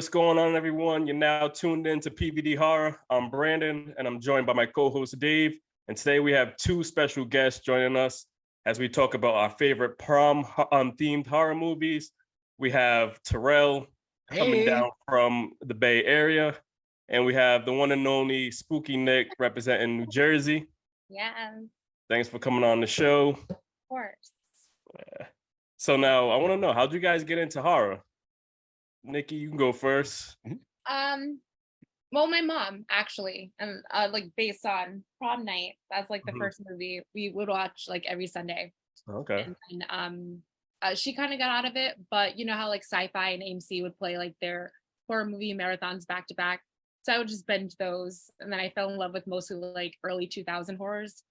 what's going on, everyone? You're now tuned in to PVD Horror. I'm Brandon, and I'm joined by my co-host Dave. And today we have two special guests joining us as we talk about our favorite prom-themed horror movies. We have Terrell coming down from the Bay Area, and we have the one and only Spooky.Nik representing New Jersey. Yeah. Thanks for coming on the show. Of course. So now I want to know, how'd you guys get into horror? Nikki, you can go first. Well, my mom actually, and like based on Prom Night, that's like the first movie we would watch like every Sunday. Okay. And she kind of got out of it, but you know how like Sci-Fi and AMC would play like their horror movie marathons back to back. So I would just binge those, and then I fell in love with mostly like early 2000 horrors,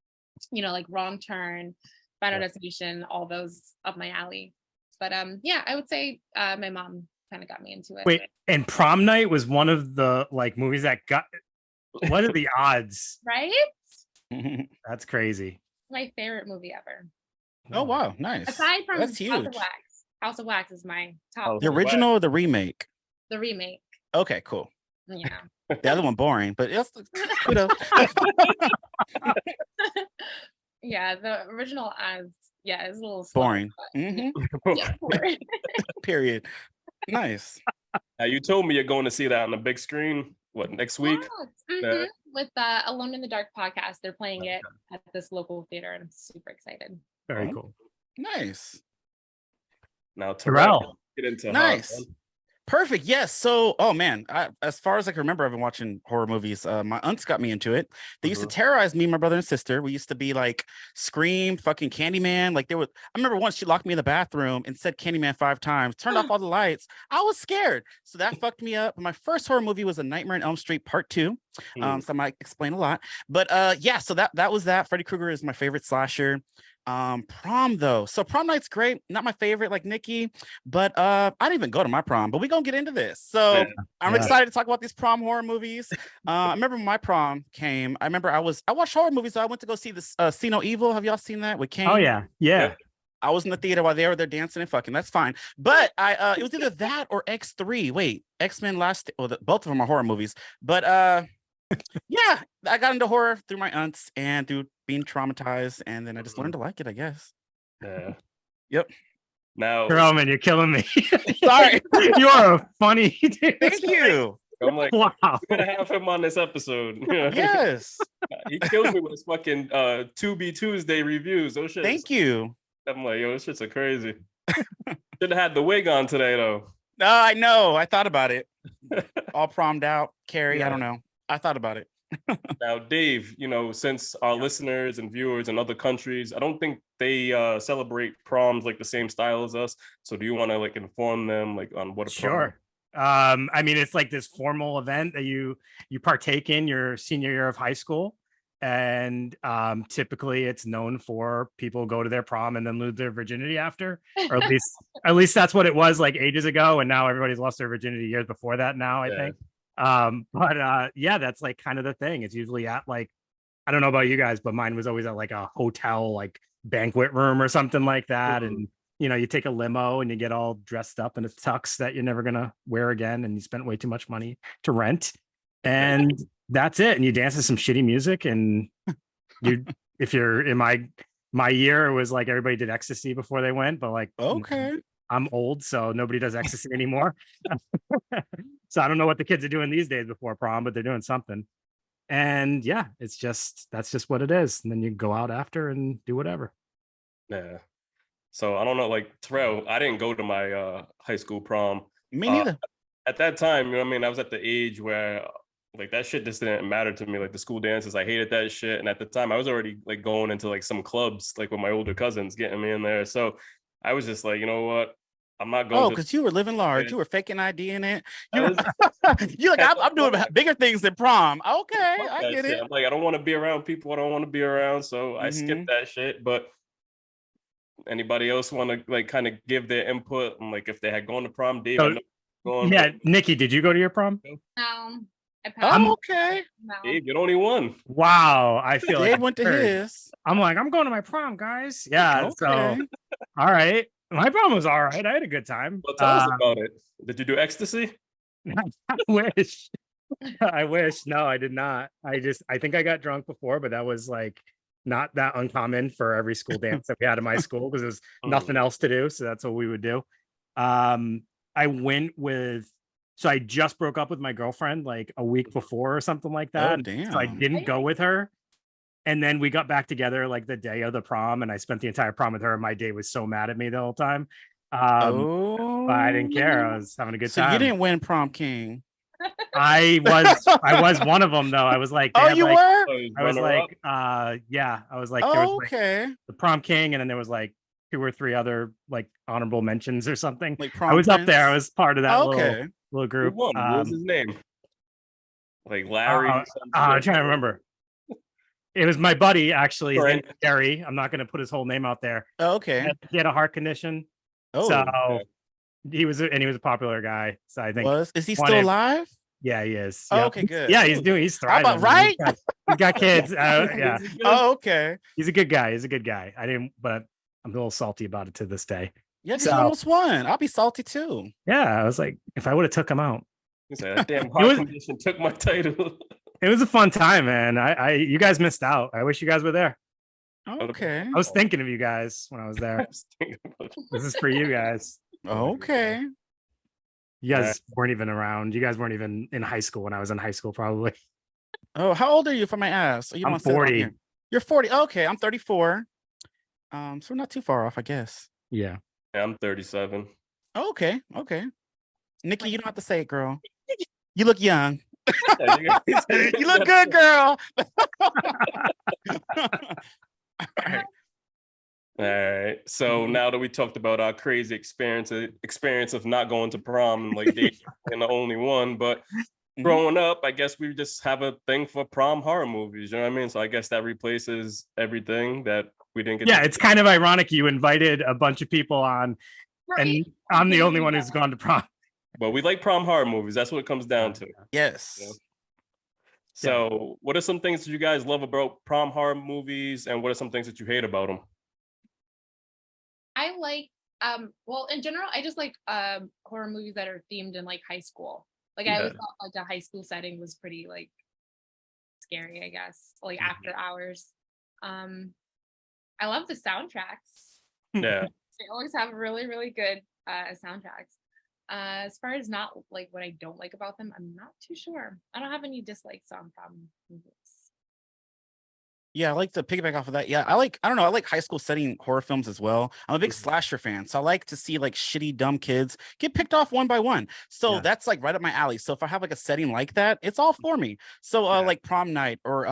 you know, like Wrong Turn, Final Destination, all those up my alley. But yeah, I would say my mom kind of got me into it. Wait, and Prom Night was one of the like movies that got. What are the odds? Right? That's crazy. My favorite movie ever. Oh wow, nice. Aside from That's huge. House of Wax. House of Wax is my top. The original or the remake? The remake. Okay, cool. Yeah. The other one boring, but it's Yeah, the original is a little slow, boring. Yeah, boring. Period. Nice. Now you told me you're going to see that on the big screen. What, next week? With Alone in the Dark podcast, they're playing it at this local theater, and I'm super excited. Very cool. Nice. Now Terrell, get into nice. horror. Perfect. Yes. So, oh man, as far as I can remember, I've been watching horror movies. My aunts got me into it. They used to terrorize me, my brother and sister. We used to be like Scream, fucking Candyman. Like there was. I remember once she locked me in the bathroom and said Candyman 5 times, turned off all the lights. I was scared, so that fucked me up. My first horror movie was A Nightmare on Elm Street Part 2. So I might explain a lot, but yeah. So that was that. Freddy Krueger is my favorite slasher. Prom though, so Prom Night's great, not my favorite like Nikki, but I didn't even go to my prom, but we're gonna get into this. So I'm excited to talk about these prom horror movies. I remember when my prom came, I watched horror movies, so I went to go see this See No Evil. Have y'all seen that with Kane? Oh yeah. I was in the theater while they were there dancing and fucking. That's fine, but it was either that or X3. Wait, X-Men both of them are horror movies, but yeah, I got into horror through my aunts and through being traumatized, and then I just learned to like it, I guess. Yeah. Yep. Now, Roman, you're killing me. Sorry. You are a funny dude. Thank you. I'm like, wow. I'm gonna have him on this episode. Yes. He killed me with his fucking To Be Tuesday reviews. Those shit. Thank you. I'm like, yo, this shit's a crazy. Should have had the wig on today though. No, I know. I thought about it. All prommed out. Carrie, I don't know. I thought about it. Now, Dave, you know, since our listeners and viewers in other countries, I don't think they celebrate proms like the same style as us. So do you want to like inform them like on what a prom is? Sure. I mean, it's like this formal event that you partake in your senior year of high school. And typically it's known for people go to their prom and then lose their virginity after, or at least that's what it was like ages ago. And now everybody's lost their virginity years before that now, I think. But yeah, that's like kind of the thing. It's usually at like, I don't know about you guys, but mine was always at like a hotel, like banquet room or something like that. And, you know, you take a limo and you get all dressed up in a tux that you're never going to wear again. And you spent way too much money to rent. And that's it. And you dance to some shitty music. And if you're in my year, it was like everybody did ecstasy before they went, but like, okay. I'm old, so nobody does ecstasy anymore. So I don't know what the kids are doing these days before prom, but they're doing something. And yeah, that's just what it is. And then you go out after and do whatever. Yeah. So I don't know, like Terrell, I didn't go to my high school prom. Me neither. At that time, you know what I mean? I was at the age where like that shit just didn't matter to me. Like the school dances, I hated that shit. And at the time I was already like going into like some clubs, like with my older cousins getting me in there. So I was just like, you know what? I'm not going. Oh, because you were living large. You were faking ID in it. You're like, I'm doing bigger things than prom. Okay, I get it. I'm like, I don't want to be around people I don't want to be around, so I skipped that shit. But anybody else want to like kind of give their input? And like, if they had gone to prom, Dave. Yeah, Nikki, did you go to your prom? No. Oh, okay. No. Dave, you're the only one. Wow, I feel Dave like went to his. I'm like, I'm going to my prom, guys. Yeah. Okay. So, all right. My prom was all right. I had a good time. Well, tell us about it. Did you do ecstasy? I wish. I wish. No, I did not. I think I got drunk before, but that was like not that uncommon for every school dance that we had in my school because there's nothing else to do. So that's what we would do. I went with, so I just broke up with my girlfriend like a week before or something like that. Oh, damn. So I didn't go with her. And then we got back together like the day of the prom, and I spent the entire prom with her. And my date was so mad at me the whole time. But I didn't care. I was having a good So time. you didn't win prom king. I was one of them though. I was like, Oh, you like, were? I was like, yeah. I was like, there was like Okay. the prom king, and then there was like 2 or 3 other like honorable mentions or something. Like I prom was up there. I prince? was part of that Okay. little Who group. won? What was his name? Like Larry. or some I'm shit? trying to remember. It was my buddy, actually. His name Right. is Carrie. I'm not going to put his whole name out there. Oh, okay. He had a heart condition. Oh, So okay. he was a popular guy. So I think, is he won still it. alive? yeah, he is. Oh, Yep. okay, good. Yeah, he's How thriving. about right? He's got kids. Yeah, Oh, okay. he's a good guy. He's a good guy. But I'm a little salty about it to this day. Yeah, because So- you almost won. I'll be salty too. Yeah, I was like, if I would have took him out, He said, that damn heart condition took my title. it was a fun time, man. You guys missed out. I wish you guys were there. Okay. I was thinking of you guys when I was there. This is for you guys. Okay. You guys weren't even around. You guys weren't even in high school when I was in high school, probably. Oh, how old are you, if I may ask? You I'm don't say it on 40. here. You're 40. Okay, I'm 34. So we're not too far off, I guess. Yeah. Yeah, I'm 37. Okay. Nikki, you don't have to say it, girl. You look young. You look good, girl. All right. All right. So now that we talked about our crazy experience of not going to prom and like dating and the only one, but growing up, I guess we just have a thing for prom horror movies. You know what I mean? So I guess that replaces everything that we didn't get. Yeah, it's kind of ironic you invited a bunch of people on, Right. and I'm the only one who's gone to prom. But we like prom horror movies. That's what it comes down to. Yes. Yeah. So what are some things that you guys love about prom horror movies, and what are some things that you hate about them? I like well, in general, I just like horror movies that are themed in like high school. Like I always thought like a high school setting was pretty like scary, I guess. Like after hours. I love the soundtracks. Yeah. They always have really, really good soundtracks. As far as not like what I don't like about them, I'm not too sure. I don't have any dislikes on prom movies. Yeah, I like to piggyback off of that. Yeah, I don't know, I like high school setting horror films as well. I'm a big slasher fan, so I like to see like shitty, dumb kids get picked off one by one. So that's like right up my alley. So if I have like a setting like that, it's all for me. So like Prom Night or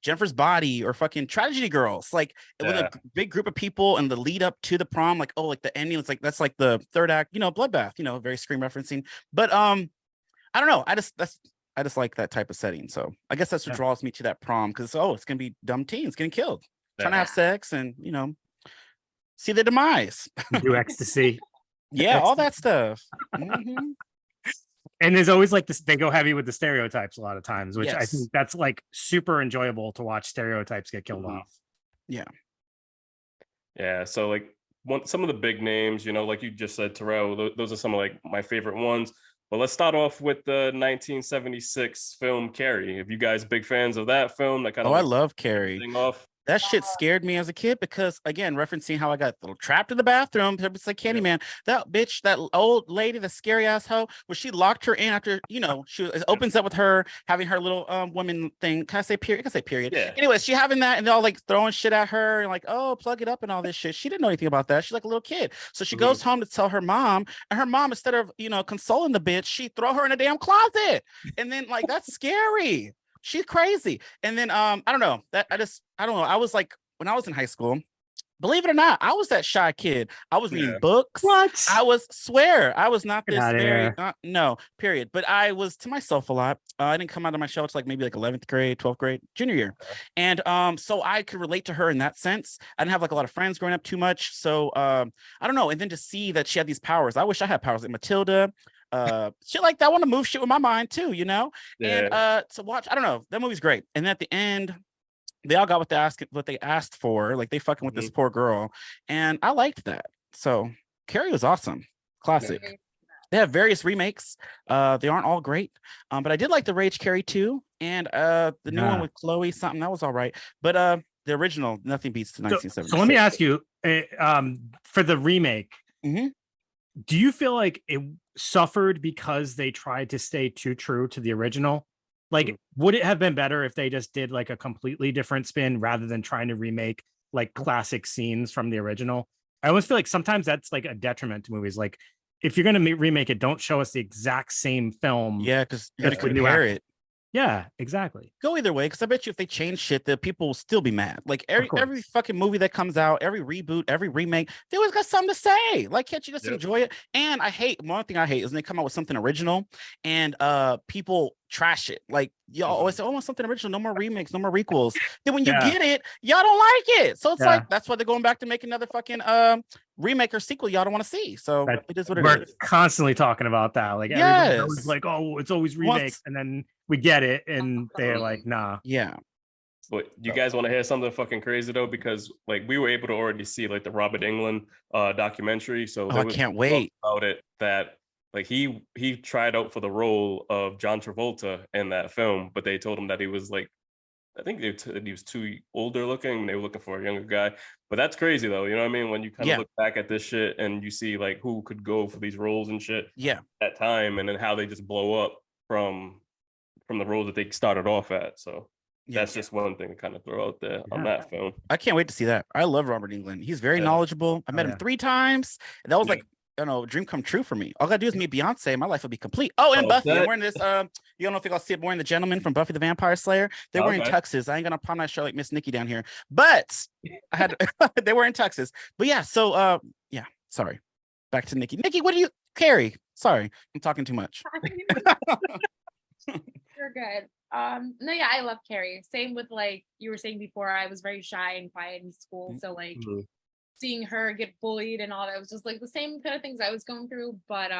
Jennifer's Body or fucking Tragedy Girls, like with a big group of people and the lead up to the prom, like like the ending, it's like that's like the third act, bloodbath, very Scream referencing. But I don't know, I just like that type of setting. So I guess that's what draws me to that prom, because it's gonna be dumb teens getting killed, trying to have sex and see their demise. Do ecstasy. Yeah, all that stuff. Mm-hmm. And there's always like this, they go heavy with the stereotypes a lot of times, which I Yes. think that's like super enjoyable to watch stereotypes get killed off. Yeah. So like some of the big names, like you just said, Terrell, those are some of like my favorite ones. But let's start off with the 1976 film Carrie. If you guys big fans of that film, that kind of I love Carrie. off. That shit scared me as a kid because, again, referencing how I got little trapped in the bathroom, it's like Candyman. That bitch, that old lady, the scary ass hoe, where she locked her in after, it opens up with her having her little woman thing. Can I say period? I can say period. Yeah. Anyways, she having that and they're all like throwing shit at her and like, oh, plug it up and all this shit. She didn't know anything about that. She's like a little kid. So she goes home to tell her mom, and her mom, instead of, consoling the bitch, she throw her in a damn closet. And then like, that's scary. She's crazy. And then I don't know. I don't know. I was like, when I was in high school, believe it or not, I was that shy kid. I was reading books. What? I was not Get this outta very here. no, period. But I was to myself a lot. I didn't come out of my shell till like maybe like 11th grade, 12th grade, junior year. And so I could relate to her in that sense. I didn't have like a lot of friends growing up too much. So I don't know. And then to see that she had these powers, I wish I had powers like Matilda. Shit like that. I want to move shit with my mind too, And to watch, I don't know, that movie's great. And then at the end, they all got what they asked for, like they fucking with this poor girl, and I liked that. So Carrie was awesome, classic. They have various remakes. They aren't all great. But I did like the Rage Carrie 2 and the new one with Chloe something. That was all right. But the original, nothing beats the 1976. So let me ask you, for the remake, do you feel like it suffered because they tried to stay too true to the original? Like, would it have been better if they just did like a completely different spin rather than trying to remake like classic scenes from the original? I always feel like sometimes that's like a detriment to movies. Like, if you're going to remake it, don't show us the exact same film. Yeah, because you got to compare it. Yeah, exactly. Go either way, because I bet you if they change shit, the people will still be mad. Like every fucking movie that comes out, every reboot, every remake, they always got something to say. Like, can't you just enjoy it? And one thing I hate is when they come out with something original and people trash it. Like, y'all always say, "Oh, I want something original, no more remakes, no more requels." Then when you get it, y'all don't like it. So it's like that's why they're going back to make another fucking remake or sequel y'all don't want to see. So it is what it is. We're constantly talking about that. Like, everybody's always like, "Oh, it's always remakes," and then we get it, and they're like, "Nah." Yeah. But you guys want to hear something fucking crazy though? Because like we were able to already see like the Robert Englund documentary. So I can't wait about it that like he tried out for the role of John Travolta in that film, but they told him that he was like, I think he was too older looking. They were looking for a younger guy. But that's crazy though. You know what I mean? When you kind of look back at this shit and you see like who could go for these roles and shit. Yeah. At time, and then how they just blow up from the roles that they started off at. So that's just one thing to kind of throw out there on that film. I can't wait to see that. I love Robert Englund. He's very knowledgeable. I met him 3 times. And that was like, I don't know, dream come true for me. All I gotta do is meet Beyonce. My life will be complete. Oh, and Buffy. I'm wearing this. You don't know if you're gonna see it. Wearing the gentleman from Buffy the Vampire Slayer. They're wearing tuxes. I ain't gonna prom night show like Miss Nikki down here. But I had they were in tuxes. But yeah, so sorry. Back to Nikki. Nikki, what do you Carrie? Sorry, I'm talking too much. You're good. No, yeah, I love Carrie. Same with like you were saying before, I was very shy and quiet in school. So like seeing her get bullied and all that was just like the same kind of things I was going through. But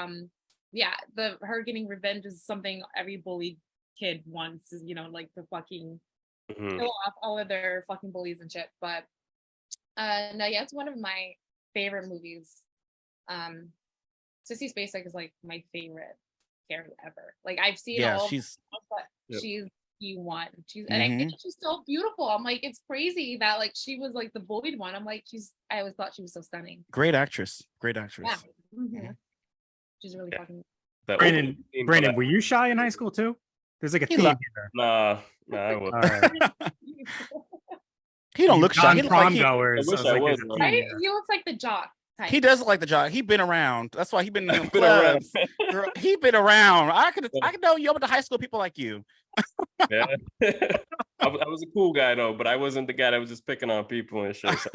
yeah, her getting revenge is something every bullied kid wants, is, you know, like the fucking kill off all of their fucking bullies and shit. But no, yeah, it's one of my favorite movies. Sissy Spacek is like my favorite Carrie ever. Like I've seen all she's E1. And I think she's so beautiful. I'm like, it's crazy that like she was like the bullied one. I'm like, I always thought she was so stunning. Great actress. Yeah. She's really fucking Brandon, were you shy in high school too? There's like a theme here. Nah, I was. Right. He don't look shy. He looks prom like goers. Right? He looks like the jock type. He does look like the jock. He been around. That's why he been in the clubs. Girl, he been around. I could know you up to high school people like you. Yeah. I was a cool guy though, but I wasn't the guy that was just picking on people and shit. So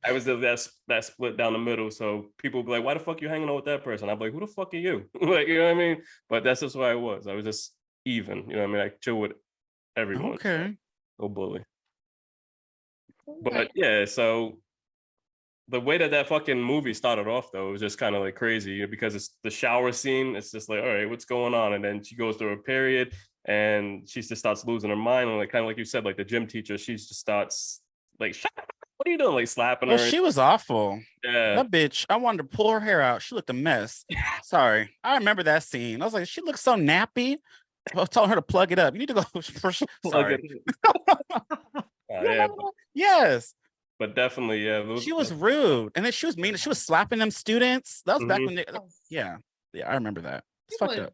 I was that split down the middle. So people would be like, "Why the fuck you hanging out with that person?" I'm like, "Who the fuck are you?" Like, you know what I mean? But that's just what I was. I was just even. You know what I mean? I chill with everyone. Okay. So, no bully. But yeah, so the way that fucking movie started off though, it was just kind of like crazy because it's the shower scene. It's just like, all right, what's going on? And then she goes through a period and she just starts losing her mind. And like kind of like you said, like the gym teacher, she just starts like, what are you doing? Like slapping her. She was awful. Yeah. That bitch, I wanted to pull her hair out. She looked a mess. Sorry. I remember that scene. I was like, she looks so nappy. I was telling her to plug it up. You need to go first. Sorry. Yeah. Yes. But definitely, yeah. She was rude. And then she was mean. She was slapping them students. That was back when they, yeah, I remember that. It's fucked up.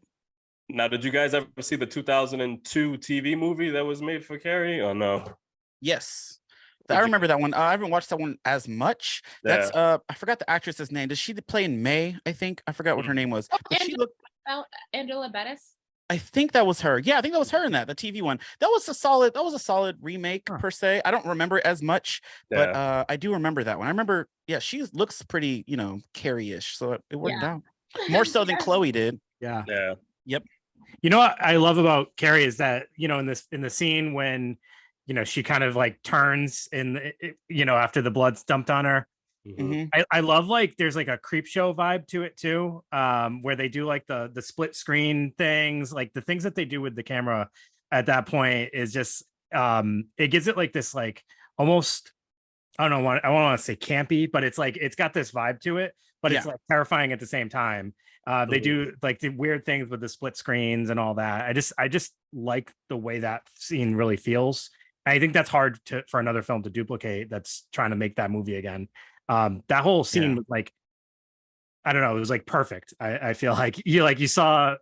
Now, did you guys ever see the 2002 TV movie that was made for Carrie or no? Yes. I remember that one. I haven't watched that one as much. That's I forgot the actress's name. Did she play in May? I think I forgot what her name was. But she looked Angela Bettis. I think that was her. Yeah, I think that was her in that, the TV one. That was a solid remake per se. I don't remember it as much, but I do remember that one. I remember, she looks pretty, Carrie-ish, so it worked out. More so than Chloe did. Yeah. Yeah. Yep. You know what I love about Carrie is that, in the scene when, she kind of like turns after the blood's dumped on her. Mm-hmm. I love like there's like a creep show vibe to it too, where they do like the split screen things, like the things that they do with the camera at that point is just it gives it like this like almost I don't want to say campy, but it's like it's got this vibe to it, but it's Yeah. like terrifying at the same time. They do like the weird things with the split screens and all that. I just like the way that scene really feels. I think that's hard for another film to duplicate that's trying to make that movie again. That whole scene was like, I don't know, it was like perfect. I feel like you saw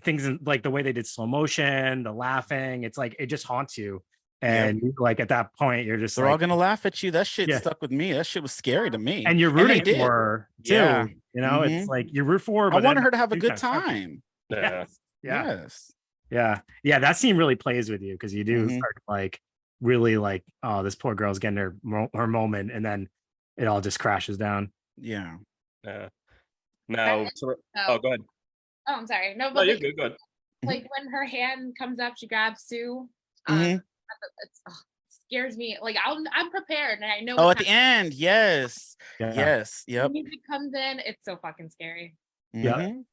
things in like the way they did slow motion, the laughing. It's like it just haunts you. And like at that point, you're just They're like, all gonna laugh at you. That shit yeah. stuck with me. That shit was scary to me. And you're they rooting did. for her too. Yeah. You know, it's like you root for her. I But wanted then her to have a you good kinda suck. time. Yeah. Yes. Yeah. That scene really plays with you because you do Mhm. start like really like, oh, this poor girl's getting her moment, and then it all just crashes down. Yeah. Yeah. Now, Oh, oh, go ahead. I'm sorry. No, No, but you're good. Go ahead. like when her hand comes up, she grabs Sue. Mhm. It scares me. Like I'm prepared and I know. Oh, what's at the end, yes. Yeah. Yes. Yep. music comes in, it's so fucking scary. Yeah. Mhm.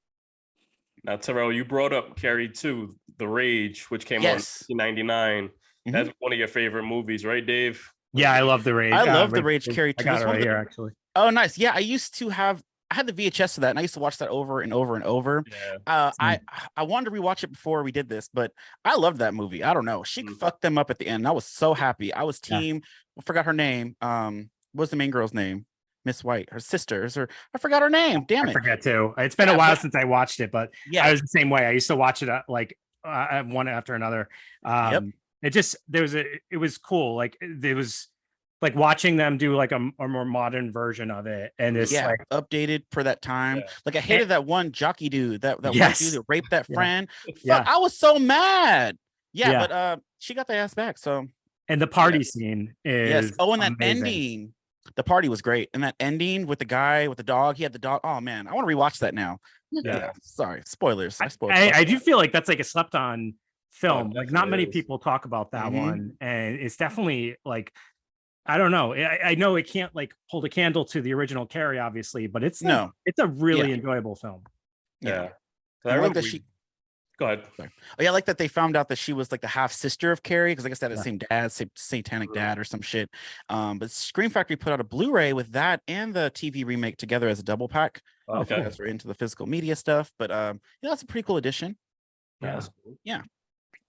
Now, Terrell, you brought up Carrie 2, The Rage, which came Yes. on in 1999. Mhm. That's one of your favorite movies, right, Dave? Yeah, I love the Rage. I love the Rage Carrie I 2. got It's it one right of the- here, actually. Oh, nice. Yeah, I had the VHS of that, and I used to watch that over and over and over. Yeah. I wanted to rewatch it before we did this, but I loved that movie. I don't know. She Mhm. fucked them up at the end. I was so happy. I was Yeah. team. I forgot her name. What's the main girl's name? Miss White, her sisters, or I forgot her name. Damn I it. forget too. It's been a Yeah, while but- since I watched it, but Yeah. I was the same way. I used to watch it like one after another. It was cool. Like it was like watching them do like a more modern version of it, and it's Yeah, like updated for that time. Yeah. Like I hated that one jockey dude, that white Yes. dude that raped that Yeah. friend. Fuck, Yeah. I was so mad. Yeah, Yeah. but she got the ass back. So and the party scene is yes. Oh, and that amazing. ending. The party was great. And that ending with the guy with the dog, he had the dog. Oh man, I want to rewatch that now. Yeah. Sorry, spoilers. I spoiled. I do feel like that's like a slept on film. it Like not many definitely is. people talk about that Mhm. one, and it's definitely like I don't know. I know it can't like hold a candle to the original Carrie, obviously, but it's like, No. it's a really Yeah. enjoyable film. Yeah. So I like remember that she. Go ahead. Oh, yeah, I like that they found out that she was like the half sister of Carrie, because I guess they had the Yeah. same dad, same satanic dad or some shit. But Scream Factory put out a Blu-ray with that and the TV remake together as a double pack. Oh, If you Okay. guys are into the physical media stuff, but that's a pretty cool addition. Yeah. That's cool. Yeah.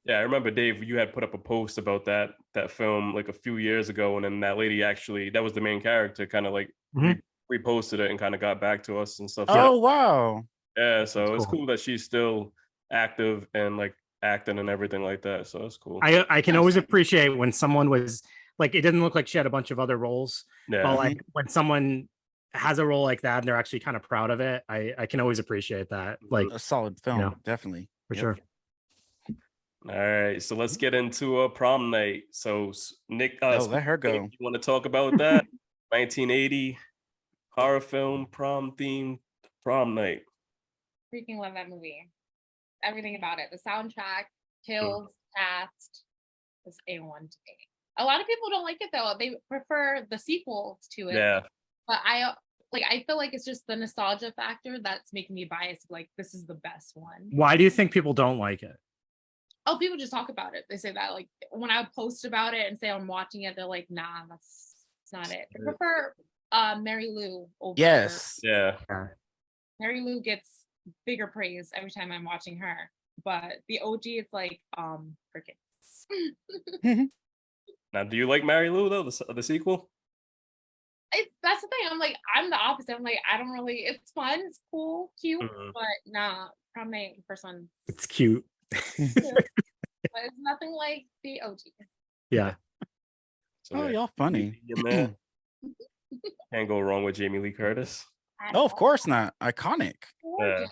Yeah, I remember Dave, you had put up a post about that film like a few years ago, and then that lady actually, that was the main character, kind of like Mhm. reposted it and kind of got back to us and stuff. Oh wow. Yeah, so That's it's cool. cool that she's still active and like acting and everything like that. So that's cool. I can always appreciate when someone was like, it didn't look like she had a bunch of other roles, Yeah. but like when someone has a role like that and they're actually kind of proud of it, I can always appreciate that. Like A solid film, know, definitely. for Yep. sure. All right, so let's get into a prom night. So Nick, Oh, let her go. you want to talk about that? 1980 horror film prom-themed prom night. Freaking love that movie. Everything about it. The soundtrack, kills, cast was A1 to me. A lot of people don't like it though. They prefer the sequels to it. Yeah. But I feel like it's just the nostalgia factor that's making me biased. Like this is the best one. Why do you think people don't like it? Oh, people just talk about it. They say that like when I post about it and say I'm watching it, they're like, nah, that's not it. I prefer Mary Lou over. Yes. Yeah. Mary Lou gets bigger praise every time I'm watching her. But the OG, it's like crickets. Now, do you like Mary Lou though, the sequel? That's the thing. I'm like, I'm the opposite. I'm like, I don't really. It's fun. It's cool, cute, Mhm. but nah. Prom night, the first one. It's cute. But it's nothing like the OG. Yeah. So, Oh, yeah, y'all funny. in there. Can't go wrong with Jamie Lee Curtis. Oh, of course not. Iconic. Gorgeous.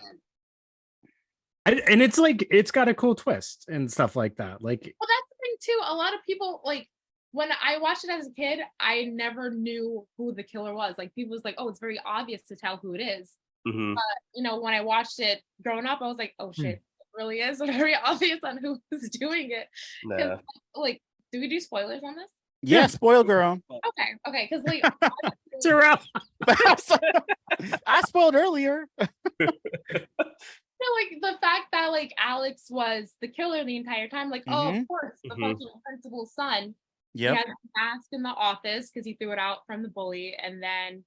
And it's like it's got a cool twist and stuff like that. Like Well, that's the thing too. A lot of people like when I watched it as a kid, I never knew who the killer was. Like people was like, oh, it's very obvious to tell who it is. Mhm. You know, when I watched it growing up, I was like, oh shit, it really is very obvious on who was doing it. 'Cause, Nah. like, do we do spoilers on this? Yeah, spoil girl. Okay, because like Terrell. I spoiled earlier. like the fact that like Alex was the killer the entire time, like, oh, Mhm. of course, the Mhm. fucking principal's son He Yep. has a mask in the office because he threw it out from the bully. And then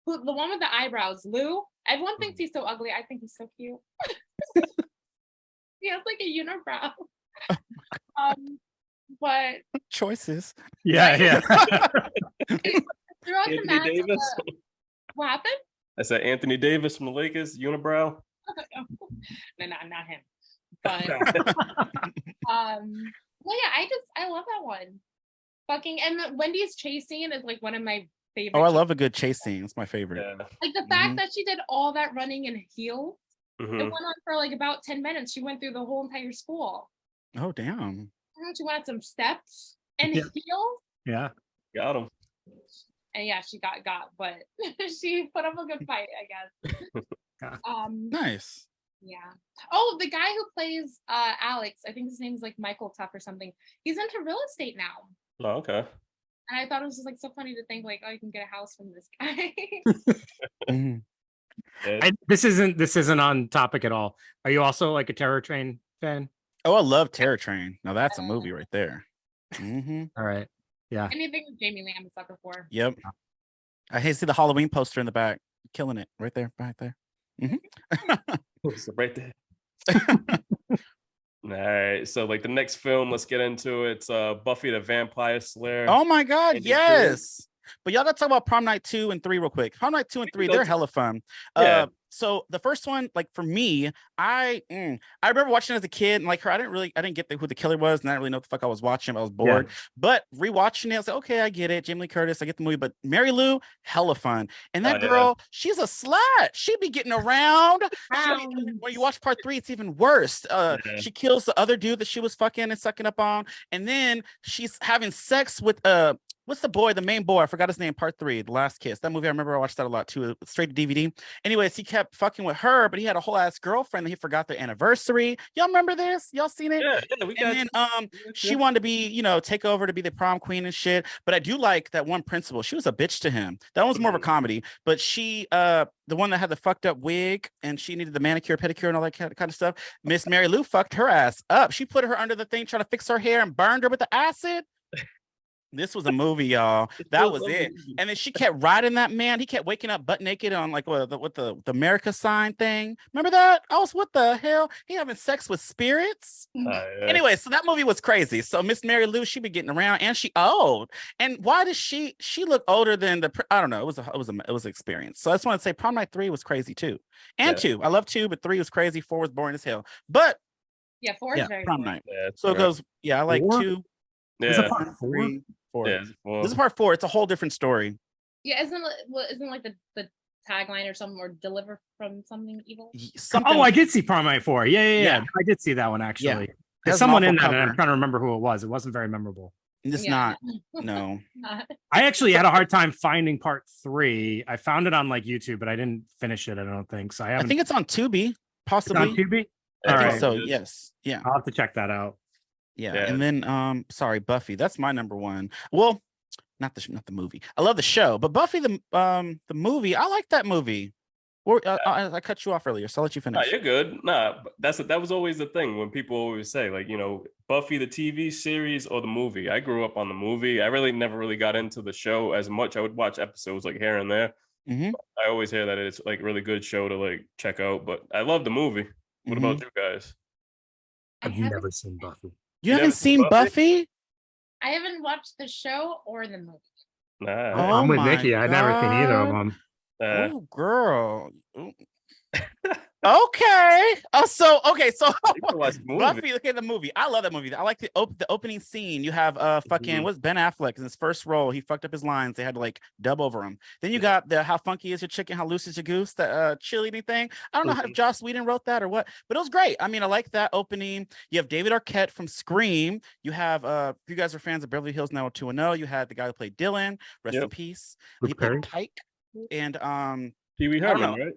the one with the eyebrows, Lou. Everyone thinks he's so ugly. I think he's so cute. He has like a unibrow. But Choices. Yeah, yeah. throughout the Anthony mask, Davis. what happened? I said Anthony Davis from the Lakers, unibrow. No, not him. But well, yeah, I love that one. Fucking, and the Wendy's chase scene is like one of my favorite. Oh, I love a good chase scene. It's my favorite. Yeah. Like the fact that she did all that running in heels. It Mhm. went on for like about 10 minutes. She went through the whole entire school. Oh, damn. She went some steps and Yeah. heels. Yeah. Got him. And yeah, she got, but she put up a good fight, I guess. Yeah. Nice. Yeah. Oh, the guy who plays Alex, I think his name's like Michael Tuff or something. He's into real estate now. Oh, okay. And I thought it was just like so funny to think like, oh, you can get a house from this guy. Mhm. Yeah. This isn't on topic at all. Are you also like a Terror Train fan? Oh, I love Terror Train. Now that's a movie right there. Mm-hmm. All right. Yeah. Anything with Jamie Lee, I'm a sucker for. Yep. I hate to see the Halloween poster in the back. Killing it right there, right there. So right there. All right. So like the next film, let's get into it. It's Buffy the Vampire Slayer. Oh my God, Maybe yes. But y'all gotta talk about Prom Night 2 and 3 real quick. Prom Night 2 and 3, they're hella fun. Yeah. So the first one, like for me, I remember watching it as a kid, and like her, I didn't get who the killer was, and I didn't really know what the fuck I was watching. I was bored. Yeah. But rewatching it, I was like, okay, I get it. Jamie Lee Curtis, I get the movie, but Mary Lou, hella fun. And that Oh, yeah. girl, she's a slut. She be getting around. When you watch part 3, it's even worse. Yeah. She kills the other dude that she was fucking and sucking up on, and then she's having sex with what's the boy, the main boy? I forgot his name. Part 3, The Last Kiss. That movie, I remember I watched that a lot too. Straight to DVD. Anyways, he kept fucking with her, but he had a whole ass girlfriend that he forgot their anniversary. Y'all remember this? Y'all seen it? Yeah, we got. And then she wanted to be, take over to be the prom queen and shit. But I do like that one principal. She was a bitch to him. That one was more of a comedy. But she, the one that had the fucked up wig and she needed the manicure, pedicure, and all that kind of stuff. Miss Mary Lou fucked her ass up. She put her under the thing, trying to fix her hair and burned her with the acid. This was a movie, y'all. That was it. And then she kept riding that man. He kept waking up butt naked on like with the America sign thing. Remember that? I was, what the hell? He having sex with spirits? Yeah. Anyway, so that movie was crazy. So Miss Mary Lou, she be getting around, and she old. And why does she look older than I don't know. It was an experience. So I just want to say Prom Night 3 was crazy too. And 2. I love 2, but 3 was crazy. 4 was boring as hell. But Yeah, 4 is very Prom boring. Night. Yeah, So it goes, I like 4? 2, Is it Yeah. part 4? 3, 4. Yeah. This is part 4. It's a whole different story. Yeah, isn't like the tagline or something, or deliver from something evil? Something, Oh, I did see Prom Night 4. Yeah. Yeah. I did see that one actually. Has There's an someone awful in that, and cover. I'm trying to remember who it was. It wasn't very memorable. it's Yeah. not. No. I actually had a hard time finding part 3. I found it on like YouTube, but I didn't finish it. I don't think so. I I think it's on Tubi, it's possibly. on Tubi. Yeah, All I right. think so. it is. Yes. Yeah. I'll have to check that out. Yeah. Yeah. And then sorry, Buffy. That's my number one. Well, not the movie. I love the show, but Buffy the movie, I like that movie. Or I cut you off earlier, so I'll let you Nah, finish. you're good. Nah, but that was always the thing when people always say, like, Buffy the TV series or the movie. I grew up on the movie. I really never really got into the show as much. I would watch episodes like here and there. Mhm. I always hear that it's like a really good show to like check out, but I love the movie. What Mhm. about you guys? I've never seen Buffy. You haven't seen Buffy? I haven't watched the show or the movie. Nah. Oh I'm with my Nikki. I've never seen either of God. them. Uh, Oh, girl. Ooh. Okay. So you can watch the movie. Buffy, look at the movie. I love that movie. I like the opening scene. You have fucking Mhm. what's Ben Affleck in his first role. He fucked up his lines. They had to like dub over him. Then you got the how funky is your chicken, how loose is your goose, the cheerleading thing. I don't know how if Joss Whedon wrote that or what, but it was great. I mean, I like that opening. You have David Arquette from Scream. You have if you guys are fans of Beverly Hills 90210, you had the guy who played Dylan. Rest in Yep. peace. Luke He played Perry? Pike. And Pee Wee I don't Herman, know. right?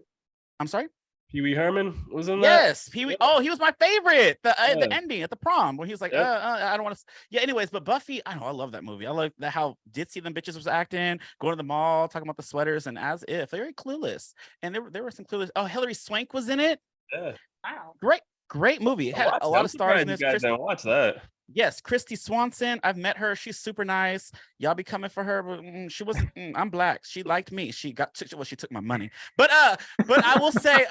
I'm sorry. Pee Wee Herman was in that. Yes, Pee Wee. Oh, he was my favorite. The Yeah. ending at the prom where he was like, Yep. I don't want to. Yeah. Anyways, but Buffy, I know I love that movie. I like that how ditzy them bitches was acting, going to the mall, talking about the sweaters, and as if they were clueless. And there were some clueless. Oh, Hilary Swank was in it. Yeah. Wow. Great movie. It had Watch a that. lot I'm of stars in surprised this. you guys didn't watch that. Yes, Christy Swanson. I've met her. She's super nice. Y'all be coming for her, but she wasn't. I'm black. She liked me. She took my money. But I will say,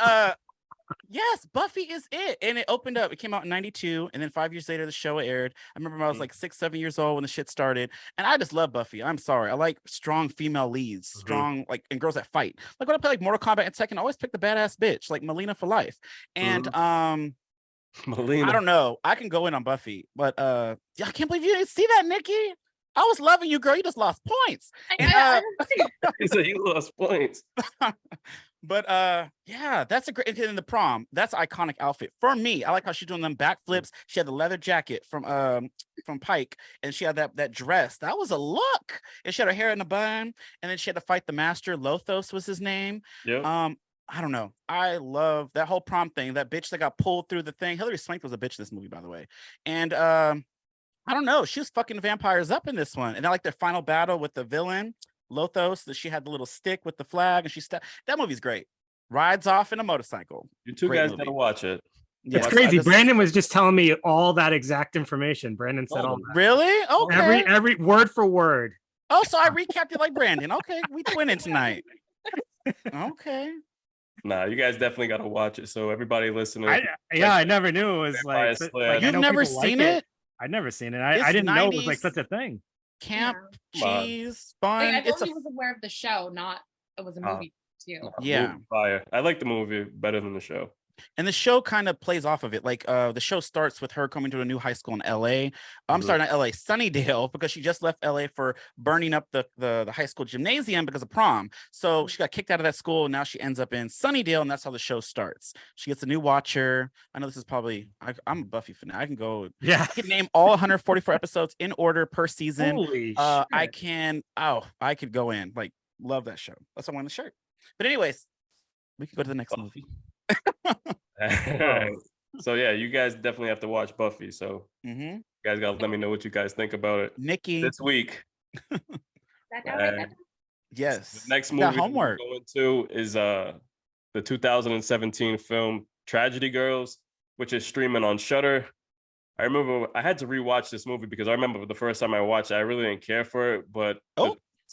yes, Buffy is it. And it opened up. It came out in 92, and then 5 years later, the show aired. I remember when I was like 6, 7 years old when the shit started, and I just love Buffy. I'm sorry, I like strong female leads, strong like and girls that fight. Like when I play like Mortal Kombat and Tekken, I always pick the badass bitch, like Melina for life. And Melina. I don't know. I can go in on Buffy, but I can't believe you didn't see that, Nikki. I was loving you, girl. You just lost points. And, He said you lost points. but yeah, that's a great. And then the prom, that's an iconic outfit for me. I like how she's doing them backflips. She had the leather jacket from Pike, and she had that dress. That was a look. And she had her hair in a bun, and then she had to fight the master. Lothos was his name. Yeah. I don't know. I love that whole prom thing. That bitch that got pulled through the thing. Hilary Swank was a bitch in this movie, by the way. And I don't know. She was fucking vampires up in this one. And I like their final battle with the villain, Lothos, that she had the little stick with the flag, and that movie's great. Rides off in a motorcycle. You two Great guys movie. gotta watch it. It's Yes, crazy. Brandon was just telling me all that exact information. Brandon said all that. Really? Okay. Every word for word. Oh, so I recapped it like Brandon. Okay, we twinning tonight. Okay. Nah, you guys definitely gotta watch it. So everybody listening, I never knew it was Vampire like. Slayer. I You've know never people like seen it? I'd never seen it. It's I didn't know it was like 90s. such a thing. Camp, Come on. cheese, fun. Like, I It's a only was aware of the show, not it was a movie too. yeah. Fire. I like the movie better than the show. And the show kind of plays off of it. Like the show starts with her coming to a new high school in LA. I'm sorry, not LA, Sunnydale, because she just left LA for burning up the high school gymnasium because of prom. So she got kicked out of that school, and now she ends up in Sunnydale, and that's how the show starts. She gets a new watcher. I know this is probably I'm a Buffy fan. I can go. Yeah. I can name all 144 episodes in order per season. Holy shit. I could go in. Like, love that show. That's why I want the shirt. But anyways, we can go to the next movie. So yeah, you guys definitely have to watch Buffy. So you guys gotta let me know what you guys think about it Nikki this week. Yes. The next You got movie homework. we're going to is the 2017 film Tragedy Girls, which is streaming on Shudder. I remember I had to rewatch this movie because I remember the first time I watched it, I really didn't care for it, but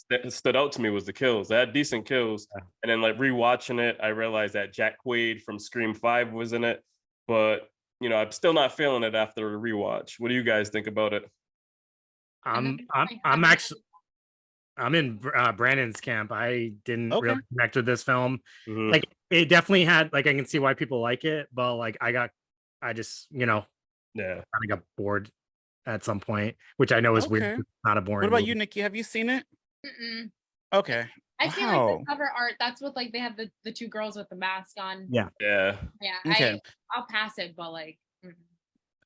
that stood out to me was the kills. They had decent kills. And then like rewatching it, I realized that Jack Quaid from Scream 5 was in it. But I'm still not feeling it after a rewatch. What do you guys think about it? I'm in Brandon's camp. I didn't really connect with this film. Like it definitely had like I can see why people like it, but like I just kind of got bored at some point, which I know is weird. It's not a boring. What about movie. you, Nikki? Have you seen it? Mm-mm. Okay. I see like the cover art. That's what like they have the two girls with the mask on. Yeah. Okay. I'll pass it, but like.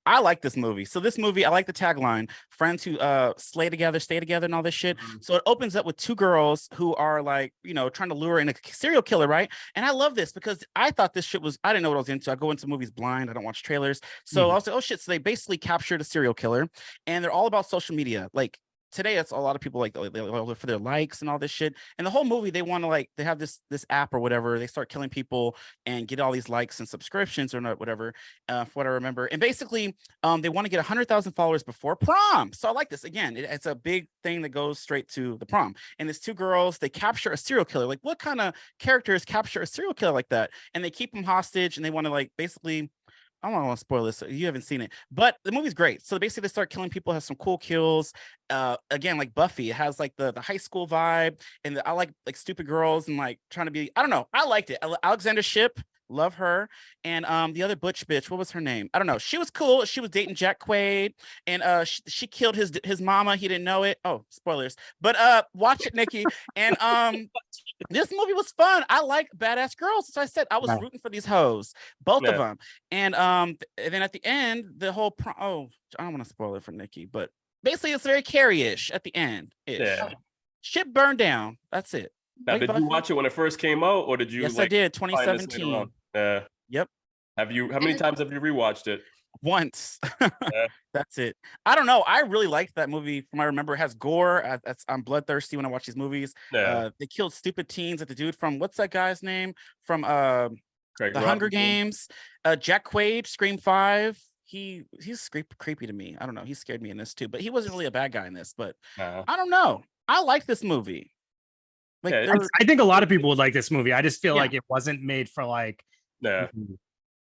I like this movie. So this movie, I like the tagline: friends who slay together, stay together, and all this shit. So it opens up with two girls who are like, trying to lure in a serial killer, right? And I love this because I thought this shit was, I didn't know what I was into. I go into movies blind. I don't watch trailers. So I was like, oh shit. So they basically captured a serial killer, and they're all about social media. Like today, it's a lot of people like they look for their likes and all this shit. And the whole movie, they want to they have this app or whatever. They start killing people and get all these likes and subscriptions or not, whatever. For what I remember, and basically, they want to get 100,000 followers before prom. So I like this. Again, it's a big thing that goes straight to the prom. And it's two girls. They capture a serial killer. Like, what kind of characters capture a serial killer like that? And they keep them hostage, and they want to basically. I don't want to spoil this. You haven't seen it, but the movie's great. So basically, they start killing people. Has some cool kills. Again, like Buffy, it has like the high school vibe, and I like stupid girls and like trying to be. I don't know. I liked it. Alexander Shipp, love her, and the other butch bitch. What was her name? I don't know. She was cool. She was dating Jack Quaid, and she killed his mama. He didn't know it. Oh, spoilers. But watch it, Nikki. And this movie was fun. I like badass girls. So I said I was rooting for these hoes, both of them. And then at the end, the whole I don't want to spoil it for Nikki, but basically it's very Carrie-ish at the end. Yeah. Shit burned down. That's it. Now, did you watch it when it first came out, or did you? Yes, I did. 2017. Yep. How many times have you rewatched it? Once. That's it. I don't know. I really liked that movie. From I remember, it has gore. I'm bloodthirsty when I watch these movies. They killed stupid teens. At the dude from what's that guy's name from the Hunger Games? Jack Quaid, Scream 5. he's creepy to me. I don't know. He scared me in this too, but he wasn't really a bad guy in this. But Nah. I don't know. I like this movie. Like, Yeah, I think a lot of people would like this movie. I just feel Yeah. like it wasn't made for like. Yeah.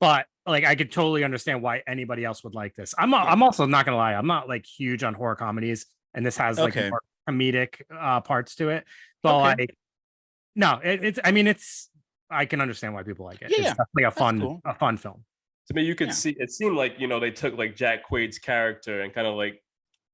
But like, I could totally understand why anybody else would like this. I'm also not gonna lie. I'm not like huge on horror comedies, and this has like Okay. more comedic parts to it. But Okay. like, no, it's. I mean, it's. I can understand why people like it. Yeah, It's definitely cool. a fun film. To me, you could Yeah. see it seemed like, you know, they took like Jack Quaid's character and kind of like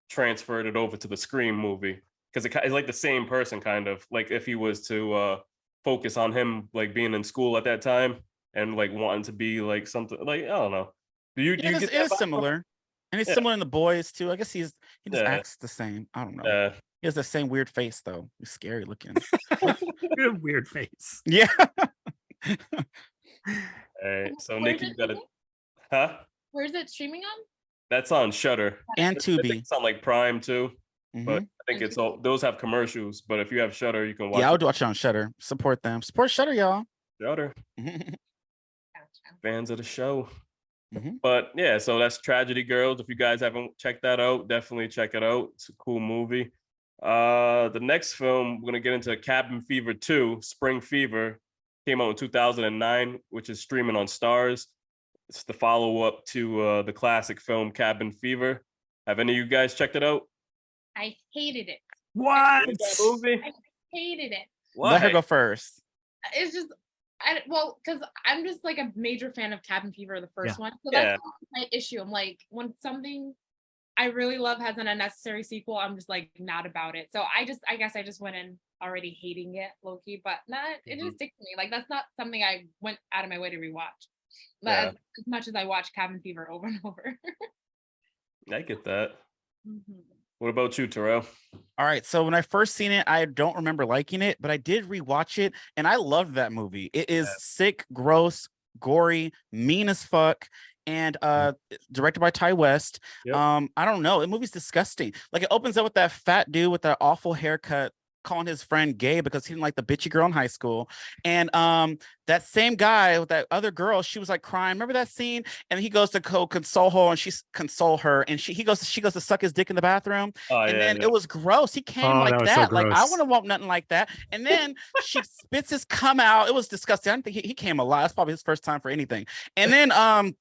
transferred it over to the Scream movie, because it's like the same person, kind of like if he was to focus on him like being in school at that time and like wanting to be like something like, I don't know. Do you It get is that vibe? similar, and it's Yeah. similar in The Boys too. I guess he just Yeah. acts the same. I don't know. Yeah. He has the same weird face though. He's scary looking. Weird face. Yeah. All right. So Where Nikki, is you it gotta, streaming? huh? Where is it streaming on? That's on Shudder. And I think Tubi. it's on like Prime too, but Mhm. I think it's all those have commercials. But if you have Shudder, you can watch. Yeah, I would it. watch it on Shudder. Support them. Support Shudder, y'all. Shudder. Gotcha. Fans of the show. Mhm. But yeah, so that's Tragedy Girls. If you guys haven't checked that out, definitely check it out. It's a cool movie. The next film we're gonna get into Cabin Fever 2, Spring Fever, came out in 2009, which is streaming on Stars. It's the follow-up to the classic film Cabin Fever. Have any of you guys checked it out? I hated it. What? Hated that movie? I hated it. Let her Why? go first. It's just because I'm just like a major fan of Cabin Fever, the first one. So Yeah. that's my issue. I'm like, when something I really love has an unnecessary sequel, I'm just like not about it. So I guess I just went in already hating it, low-key, but it didn't stick to me. Like, that's not something I went out of my way to rewatch. Yeah. As much as I watch Cabin Fever over and over. I get that. Mhm. What about you, Terrell? All right. So when I first seen it, I don't remember liking it, but I did rewatch it and I loved that movie. It is sick, gross, gory, mean as fuck. And directed by Ty West. Yep. I don't know. The movie's disgusting. Like, it opens up with that fat dude with that awful haircut calling his friend gay because he didn't like the bitchy girl in high school. And that same guy with that other girl, she was like crying. Remember that scene? And he goes to console her, and she goes to suck his dick in the bathroom. Oh, And yeah, then yeah. it was gross. He came like that was so that. Like, I gross. wouldn't want nothing like that. And then she spits his cum out. It was disgusting. I don't think he came alive. That's probably his first time for anything. And then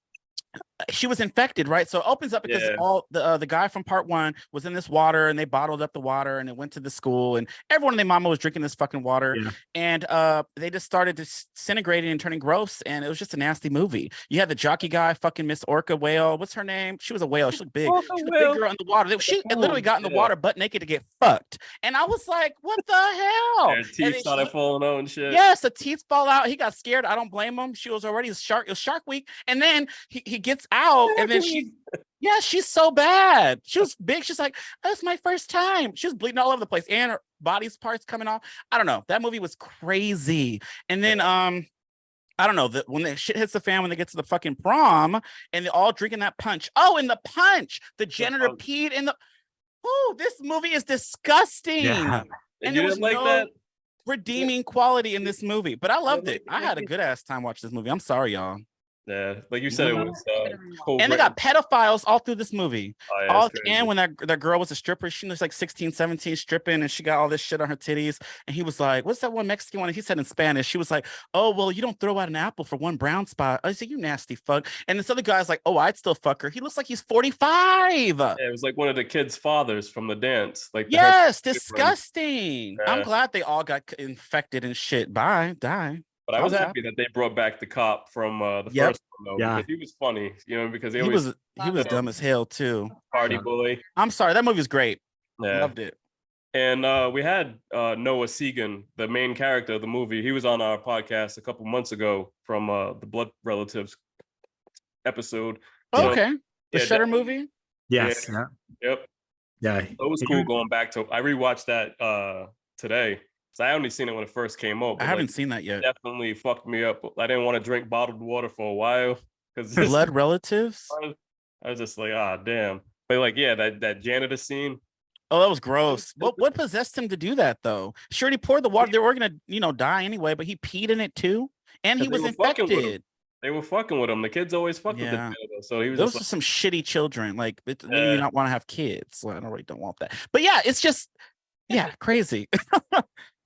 she was infected, right? So it opens up because Yeah. all the guy from part one was in this water, and they bottled up the water, and it went to the school, and everyone and their mama was drinking this fucking water. Yeah. And they just started disintegrating and turning gross, and it was just a nasty movie. You had the jockey guy, fucking Miss Orca Whale. What's her name? She was a whale. She looked big. Orca She was a Whale. big girl in the water. She literally got in the Yeah. water butt naked to get fucked. And I was like, what the hell? Their And teeth then started falling out and shit. Yes, the teeth fall out. He got scared. I don't blame him. She was already a shark. It was Shark Week. And then he gets out, and then she's so bad. She was big. She's like, that's my first time. She was bleeding all over the place, and her body's parts coming off. I don't know. That movie was crazy. And then I don't know, that when the shit hits the fan, when they get to the fucking prom and they're all drinking that punch. Oh, and the punch, the janitor peed in the. Oh, this movie is disgusting. Yeah. And you there was didn't like no that? redeeming quality in this movie, but I loved like it. it, I had a Nikki? good ass time watching this movie. I'm sorry, y'all. Yeah, like you said, it was And they got pedophiles all through this movie. Oh, yeah, All that's at the crazy. end, when that girl was a stripper, she was like 16, 17 stripping, and she got all this shit on her titties. And he was like, what's that one Mexican one? And he said in Spanish, she was like, oh, well, you don't throw out an apple for one brown spot. I said, you nasty fuck. And this other guy's like, oh, I'd still fuck her. He looks like he's 45. Yeah, it was like one of the kids' fathers from the dance. Like Yes, disgusting. Yeah. I'm glad they all got infected and shit. Bye, die. But I was Thumbs up. happy that they brought back the cop from the Yep. first one, though, Yeah. because he was funny, because they He always was dumb as hell too. party Yeah. bully. I'm sorry, that movie was great. Yeah. Loved it. And we had Noah Segan, the main character of the movie. He was on our podcast a couple months ago from the Blood Relatives episode. Oh, So, okay. The yeah, Shutter that- movie. Yes. Yeah. Yeah. Yep. Yeah. It was cool going back to. I rewatched that today. So I only seen it when it first came out. I but, haven't like, seen that yet. definitely fucked me up. I didn't want to drink bottled water for a while because Blood Relatives. I was just like, damn. But like, yeah, that janitor scene. Oh, that was gross. What possessed him to do that though? Sure, he poured the water. They were gonna, die anyway, but he peed in it too, and he 'Cause they was were fucking with him. infected. They were fucking with him. The kids always fucked with the Yeah. dad, so he was Those just are some shitty children. Like, when do Yeah. you not want to have kids? So I really don't want that. But yeah, it's just, yeah, crazy.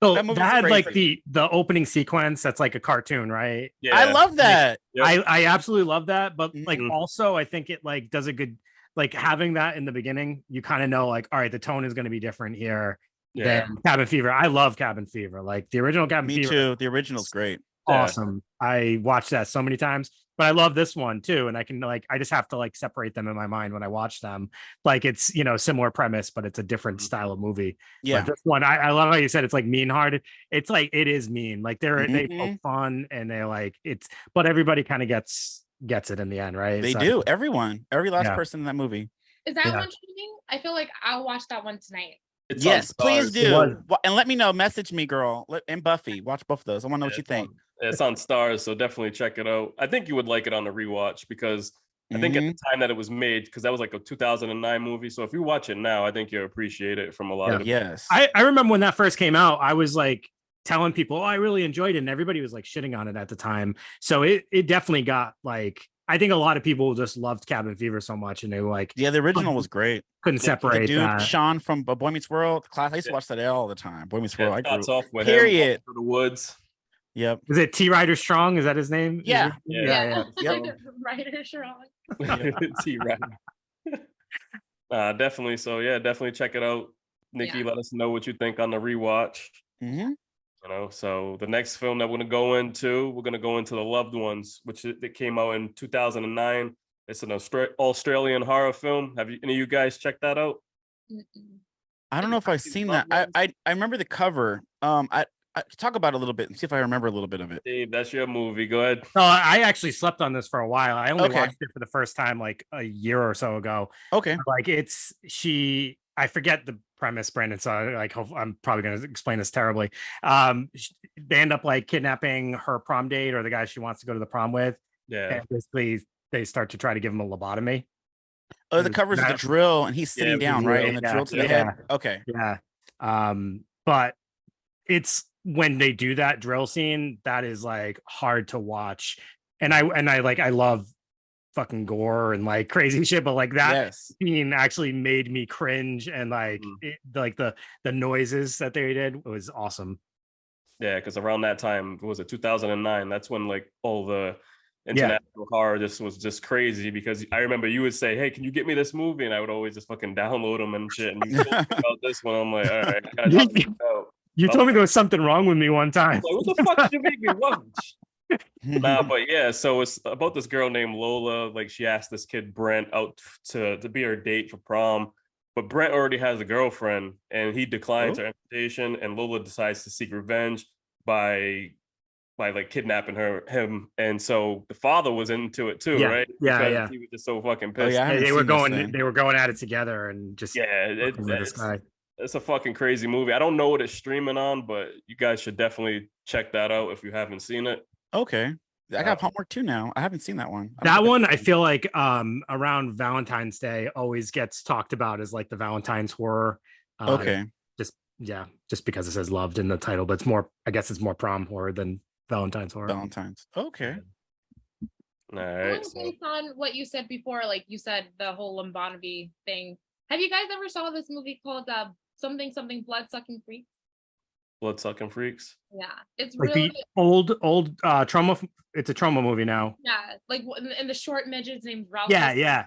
So That movie's that had like crazy. the opening sequence that's like a cartoon, right? Yeah. I love that. Yep. I absolutely love that, but like Mhm. also I think it like does a good like having that in the beginning, you kind of know like, all right, the tone is going to be different here Yeah. than Cabin Fever. I love Cabin Fever. Like the original Cabin Me Fever, too. The original's great. Yeah. awesome. I watched that so many times, but I love this one too. And I can like, I just have to like separate them in my mind when I watch them. Like it's, you know, similar premise, but it's a different Mhm. style of movie. Yeah. But this one, I love how you said it's like mean hearted. It's like, it is mean. Like they Mhm. poke fun and they like it's, but everybody kind of gets it in the end, right? They So- do. Every last Yeah. person in that movie. Is that Yeah. one streaming? I feel like I'll watch that one tonight. It's on Yes, please Stars. do. And let me know. Message me, girl. And Buffy. Watch both of those. I want to know what you think. It's on Stars, so definitely check it out. I think you would like it on the rewatch because I think at the time that it was made, because that was like a 2009 movie. So if you watch it now, I think you'll appreciate it from a lot of the Yes. I remember when that first came out, I was like telling people, oh, I really enjoyed it. And everybody was like shitting on it at the time. So it definitely got like, I think a lot of people just loved Cabin Fever so much and they were like, Yeah, the original was great. couldn't The separate dude, that. Sean from Boy Meets World class. I used to watch that all the time. Boy Meets World. I grew. starts off with Period. him through the woods. Yep. Is it T Rider Strong? Is that his name? Yeah. Yeah. Yep. Writer Sherlock. T-Right. Definitely. So yeah, definitely check it out. Nikki, Yeah. let us know what you think on the rewatch. Mm-hmm. You know, so the next film that we're gonna go into, The Loved Ones, which it came out in 2009. It's an Australian horror film. Have any of you guys checked that out? Mm-mm. I don't know if I've seen that. I remember the cover. I talk about it a little bit and see if I remember a little bit of it. Dave, that's your movie. Go ahead. No, I actually slept on this for a while. I only Okay. watched it for the first time like a year or so ago. Okay. Like I forget the premise, Brandon. So I'm probably going to explain this terribly. They end up like kidnapping her prom date or the guy she wants to go to the prom with. Yeah. And basically they start to try to give him a lobotomy. Oh, the cover's the drill and he's sitting down, right? And the yeah, drill to the yeah. head. Okay. Yeah. But it's when they do that drill scene, that is like hard to watch. And I love fucking gore and like crazy shit, but like that scene actually made me cringe and like the noises that they did was awesome. Yeah, because around that time, what was it 2009? That's when like all the international horror was just crazy, because I remember you would say, hey, can you get me this movie? And I would always just fucking download them and shit. And you told me about this one. I'm like, all right, I gotta check it out. You told me there was something wrong with me one time. Like, what the fuck did you make me watch? But yeah, so it's about this girl named Lola. Like, she asked this kid Brent out to be her date for prom, but Brent already has a girlfriend and he declines her invitation, and Lola decides to seek revenge by like kidnapping him. And so the father was into it too, right? Because he was just so fucking pissed. They were going at it together and just it's a fucking crazy movie. I don't know what it's streaming on, but you guys should definitely check that out if you haven't seen it. Okay. I got homework too now. I haven't seen that one. I feel like around Valentine's Day always gets talked about as like the Valentine's horror. Okay. Just because it says loved in the title, but I guess it's more prom horror than Valentine's horror. Okay. All right. Based on what you said before, like you said the whole Lambonavi thing. Have you guys ever saw this movie called something Blood Sucking Freaks? Blood Sucking Freaks? Yeah, it's like really the old trauma. It's a trauma movie now. Yeah, like and the short midget's named Ralph. Yeah.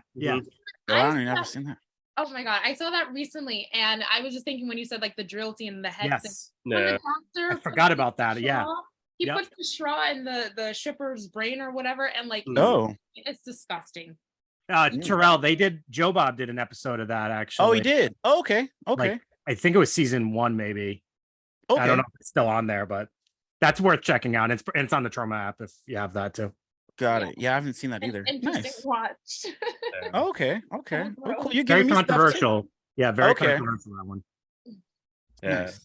I've never seen that. Oh my god, I saw that recently, and I was just thinking when you said like the drill scene and the head thing. Yeah. The I forgot about that. He puts the straw in the shipper's brain or whatever, and like it's disgusting. Terrell, Joe Bob did an episode of that actually. Oh, he did. Oh, okay. Like, I think it was season 1, maybe. Okay. I don't know if it's still on there, but that's worth checking out. It's on the Trauma app if you have that too. Got it. Yeah, I haven't seen that either. Interesting watch. Okay. Oh, cool. You're very giving me controversial. Yeah, very Okay. controversial, that one. Yeah. Nice.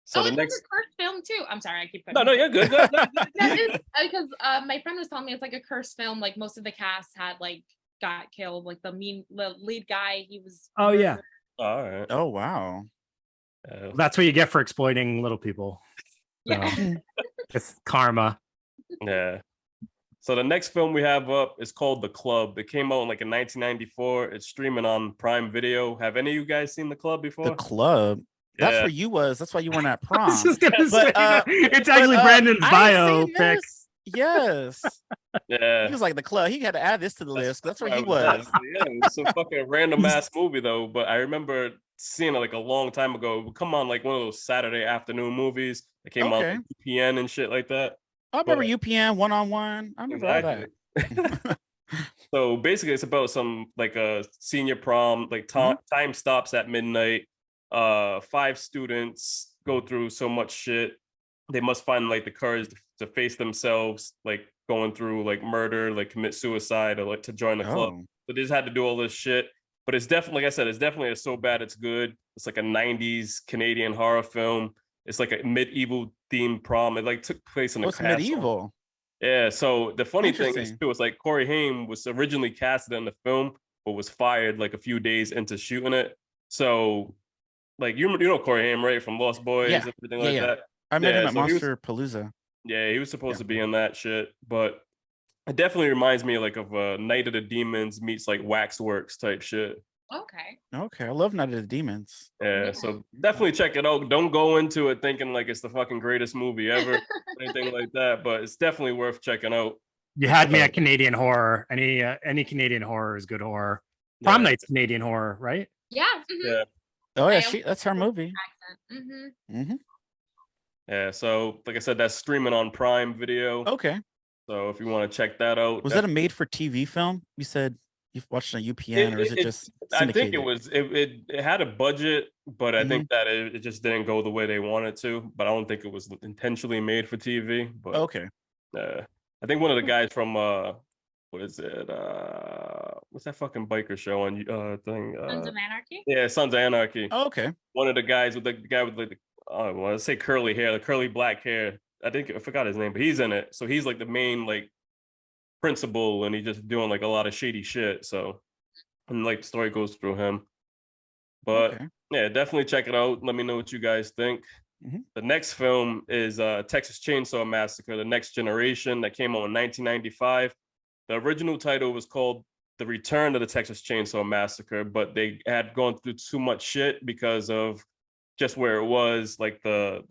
So the the next a cursed film too. I'm sorry, I keep No, you're good. because my friend was telling me it's like a cursed film. Like most of the cast had like got killed. Like the lead guy, he was. Oh yeah. All right. Oh wow. That's what you get for exploiting little people. Yeah. It's karma. Yeah. So the next film we have up is called The Club. It came out in like in 1994. It's streaming on Prime Video. Have any of you guys seen The Club before? The Club. That's Yeah. where you was. That's why you weren't at I was prom. just gonna say But, that. It's actually Brandon's I ain't bio seen pic. this. Yes. Yeah. He was like The Club. He had to add this to the list. That's where he was. Yeah, it's a fucking random ass movie though. But I remember seeing it like a long time ago. It would come on like one of those Saturday afternoon movies that came on Okay. like UPN and shit like that. I remember UPN one-on-one. I remember all that. So basically, it's about some like a senior prom. Like time stops at midnight. 5 students go through so much shit. They must find like the courage to face themselves, like going through like murder, like commit suicide, or like to join the club. So they just had to do all this shit. But it's definitely, like I said, it's definitely a so bad it's good. It's like a 90s Canadian horror film. It's like a medieval themed prom. It like took place in a castle. Medieval. Yeah. So the funny thing is too, it's like Corey Haim was originally casted in the film, but was fired like a few days into shooting it. So like you know Corey Haim, right? From Lost Boys, and everything like that. I met him at Monster Palooza. Yeah, he was supposed to be in that shit, but it definitely reminds me like of Night of the Demons meets like Waxworks type shit. Okay. I love Night of the Demons. Yeah, so definitely check it out. Don't go into it thinking like it's the fucking greatest movie ever, anything like that. But it's definitely worth checking out. You had me at Canadian horror. Any Canadian horror is good horror. Prom Night's Canadian horror, right? Yeah. Yeah. Oh yeah, that's her movie. Yeah, so like I said, that's streaming on Prime Video. Okay. So if you want to check that out. Was that a made-for-TV film? You said you watched on UPN, or is it just syndicated? I think it was. It had a budget, but I think that it just didn't go the way they wanted to. But I don't think it was intentionally made for TV. But okay. I think one of the guys from what is it? What's that fucking biker show on thing? Sons of Anarchy? Yeah, Sons of Anarchy. Oh, okay. One of the guys with the guy with like let's say curly hair, the curly black hair. I forgot his name, but he's in it. So he's like the main like principal, and he's just doing like a lot of shady shit. So, and like the story goes through him. But yeah, definitely check it out. Let me know what you guys think. The next film is Texas Chainsaw Massacre: The Next Generation, that came out in 1995. The original title was called The Return of the Texas Chainsaw Massacre, but they had gone through too much shit because of just where it was, like the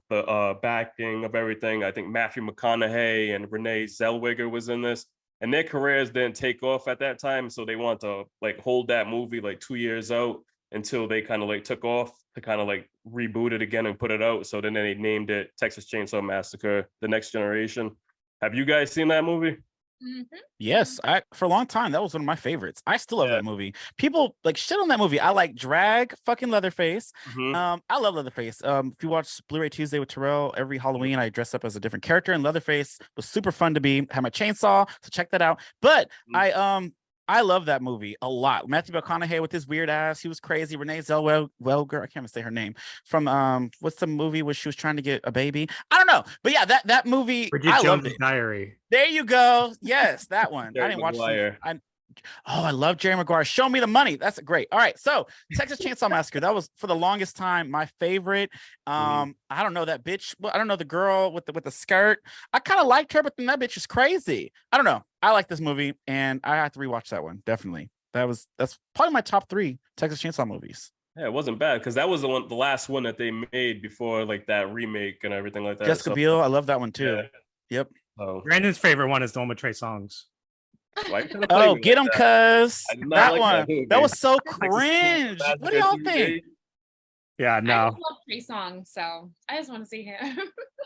backing of everything. I think Matthew McConaughey and Renee Zellweger was in this, and their careers didn't take off at that time, so they want to like hold that movie like 2 years out until they kind of like took off to kind of like reboot it again and put it out. So then they named it Texas Chainsaw Massacre: The Next Generation. Have you guys seen that movie? Yes, for a long time that was one of my favorites. I still love that movie. People like shit on that movie. I like drag fucking Leatherface. I love Leatherface. If you watch Blu-ray Tuesday with Terrell, every Halloween I dress up as a different character, and Leatherface was super fun to be. Had my chainsaw, so check that out. But I love that movie a lot. Matthew McConaughey with his weird ass, he was crazy. Renee Zellweger, I can't even say her name, from what's the movie where she was trying to get a baby? I don't know, but yeah, that movie. I loved it. Diary. There you go. Yes, that one. I didn't watch it. I love Jerry Maguire. Show me the money. That's great. All right, so Texas Chainsaw Massacre. That was for the longest time my favorite. I don't know that bitch. Well, I don't know the girl with the skirt. I kind of liked her, but then that bitch is crazy. I don't know. I like this movie, and I have to rewatch that one. Definitely. That's probably my top 3 Texas Chainsaw movies. Yeah, it wasn't bad because that was the last one that they made before like that remake and everything like that. Jessica Biel, I love that one too. Yeah. Yep. Brandon's favorite one is the one with Trey Songz. Oh, get him, cuz that like one. That was so cringe. What do y'all think? Yeah, no. I love Trey Songz, so I just want to see him.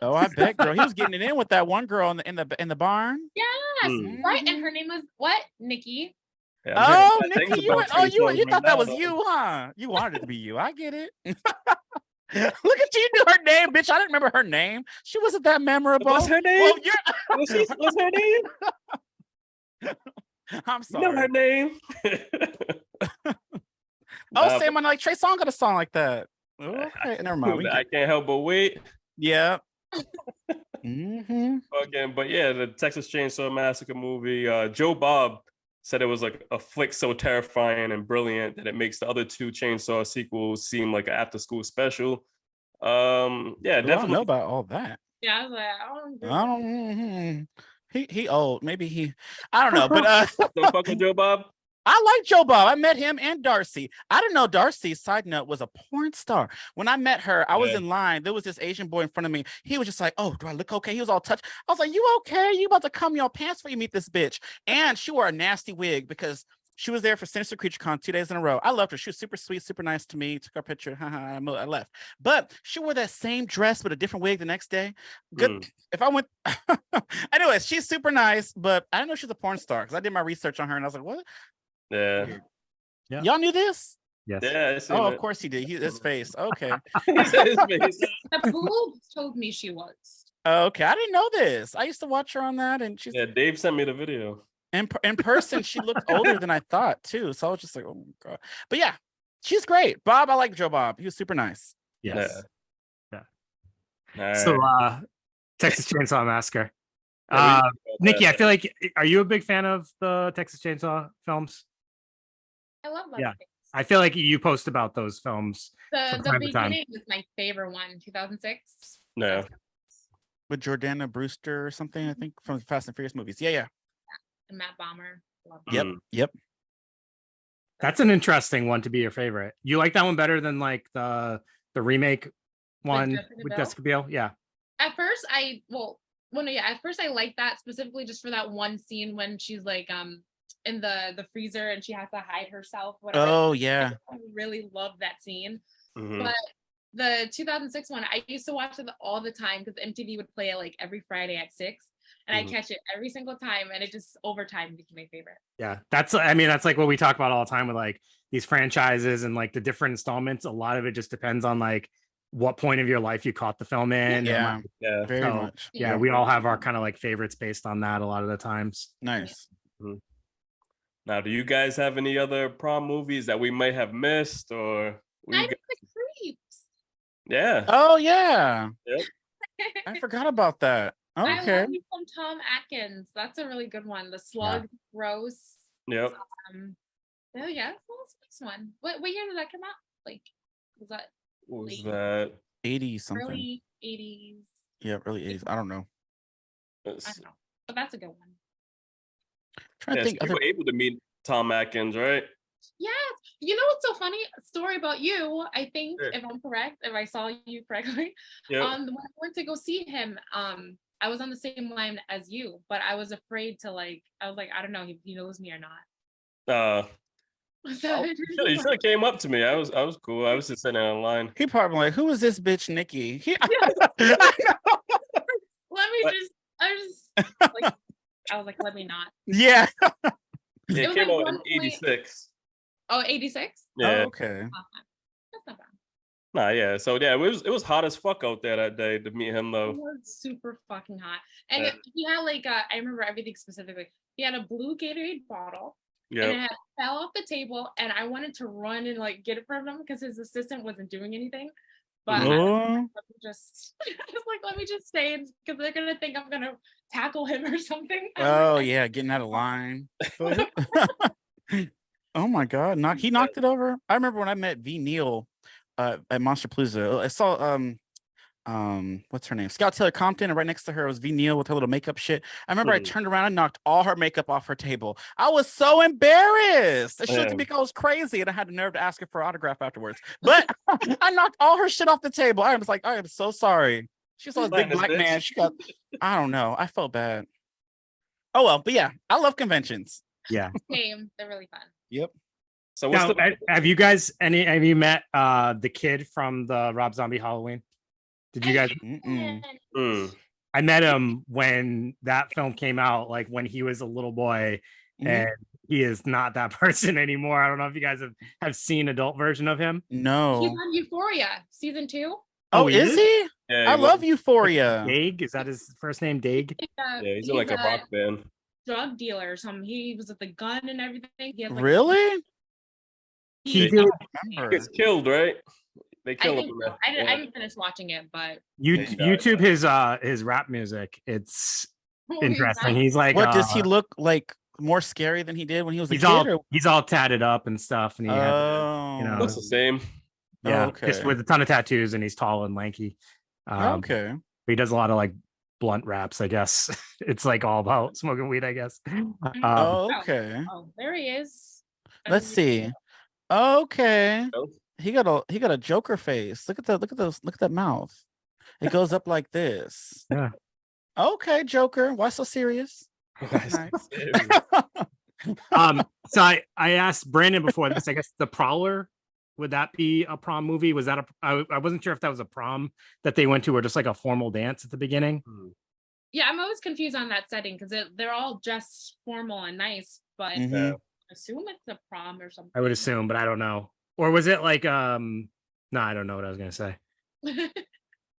Oh, I bet, girl. He was getting it in with that one girl in the barn. Yes, right. And her name was what? Nikki. Yeah, oh, Nikki, you thought that was you, huh? You wanted it to be you. I get it. Look at you, knew her name, bitch. I didn't remember her name. She wasn't that memorable. What's her name? Well, what's her name? I'm sorry. You know her name. Same one. Like Trey Songz got a song like that. Okay, never mind. I can't help but wait. Yeah. Okay, but yeah, the Texas Chainsaw Massacre movie. Joe Bob said it was like a flick so terrifying and brilliant that it makes the other 2 Chainsaw sequels seem like an after-school special. Yeah, definitely. I don't know about all that. Yeah, I was like, I don't. He old. Maybe he. I don't know, but Don't fuck with Joe Bob. I like Joe Bob. I met him and Darcy. I didn't know Darcy, side note, was a porn star. When I met her, I was in line. There was this Asian boy in front of me. He was just like, "Oh, do I look okay?" He was all touched. I was like, "You okay? You about to cum your pants before you meet this bitch?" And she wore a nasty wig because she was there for Sinister Creature Con 2 days in a row. I loved her. She was super sweet, super nice to me. Took our picture. I left. But she wore that same dress with a different wig the next day. Good. If I went, anyways, she's super nice. But I didn't know she was a porn star because I did my research on her and I was like, "What? Yeah. Y'all knew this?" Yes. Yeah. Oh, of course he did. His face. Okay. He said his face. The boob told me she was. Okay. I didn't know this. I used to watch her on that, and she's Yeah, Dave sent me the video. in person. She looked older than I thought too. So I was just like, "Oh my god!" But yeah, she's great. Bob, I like Joe Bob. He was super nice. Yes. All So right. Texas Chainsaw Massacre. Yeah, Nikki, I feel like, are you a big fan of the Texas Chainsaw films? I love that. Yeah. I feel like you post about those films. The from time to time. beginning was my favorite one, 2006. No. With Jordana Brewster or something, I think, from the Fast and Furious movies. Yeah. And Matt Bomber. Love Yep. Mm. Yep. That's an interesting one to be your favorite. You like that one better than like the remake one Jessica with Biel? Jessica Biel? Yeah. At first, at first I liked that specifically just for that one scene when she's like in the freezer and she has to hide herself. Whatever. Oh yeah. I really love that scene. Mhm. But the 2006 one, I used to watch it all the time because MTV would play it like every Friday at 6, and I catch it every single time, and it just over time became my favorite. Yeah. That's like what we talk about all the time with like these franchises and like the different installments. A lot of it just depends on like what point of your life you caught the film in. Yeah. And, like, Yeah. Very so, much. yeah, we all have our kind of like favorites based on that a lot of the times. Nice. Now, do you guys have any other prom movies that we might have missed, or Night of the Creeps. yeah? Oh yeah. Yep. I forgot about that. I Okay. love you from Tom Atkins. That's a really good one. The Slug, Gross. Yep. Oh yeah, that's the next one. What year did that come out? Like, was that What was late? that? 80 something. Early 80s? Yeah, early 80s. I don't know. I don't know, but that's a good one. Trying to think you other were able to meet Tom Atkins, right? Yes. You know what's so funny? Story about you, I think, Sure. if I'm correct, if I saw you correctly. Yep. When I went to go see him, I was on the same line as you, but I was afraid to I was like, I don't know if he knows me or not. So You should have came up to me. I was cool. I was just sitting in line. he probably like, who is this bitch Nikki? let me just I was like, let me not. Yeah. It was came like out one in point- '86. Oh, 86? Yeah. Oh, okay. That's not bad. Nah, yeah. So yeah, it was hot as fuck out there that day to meet him It though. was super fucking hot. And Yeah. he had I remember everything specifically. He had a blue Gatorade bottle and Yeah. it had fell off the table, and I wanted to run and get it from him because his assistant wasn't doing anything. But I was Oh, let me just stay because they're gonna think I'm gonna tackle him or something. oh yeah, getting out of line. Oh my god, he knocked it over. I remember when I met V Neal at Monster Palooza. I saw what's her name? Scout Taylor Compton, and right next to her was V Neal with her little makeup shit. I remember I turned around and knocked all her makeup off her table. I was so embarrassed. She looked at me like I was crazy, and I had the nerve to ask her for an autograph afterwards. But I knocked all her shit off the table. I was like, I am so sorry. She saw this big black man. She got, I don't know. I felt bad. Oh well, but yeah, I love conventions. Yeah. Same. They're really fun. Yep. So what's Now, have you met the kid from the Rob Zombie Halloween? Did you guys? I met him when that film came out, like when he was a little boy, and he is not that person anymore. I don't know if you guys have seen adult version of him. No. He's on Euphoria season 2. Oh, is he? Yeah, I love Euphoria. Daig, is that his first name? Daig? Yeah, he's in like a rock band. Drug dealer or something. He was with the gun and everything. He has, Really? He He did. gets killed, right? They I kill think him. so. I didn't finish watching it, but YouTube his rap music. It's interesting. nice. He's like, What does he look like? More scary than he did when he was a he's kid? he's all tatted up and stuff, and he had, Oh, you know, Looks the same. yeah, okay. just with a ton of tattoos, and he's tall and lanky. Okay. But he does a lot of like blunt wraps, I guess. It's like all about smoking weed, I guess. Okay. Oh, there he is. Let's see. Okay. He got a Joker face. Look at that mouth. It goes up like this. Yeah. Okay, Joker. Why so serious? Nice. So I asked Brandon before this. I guess The Prowler, would that be a prom movie? Was that I wasn't sure if that was a prom that they went to or just like a formal dance at the beginning. Yeah, I'm always confused on that setting because they're all dressed formal and nice, but Mhm. I assume it's a prom or something. I would assume, but I don't know. Or was it like no, I don't know what I was gonna say.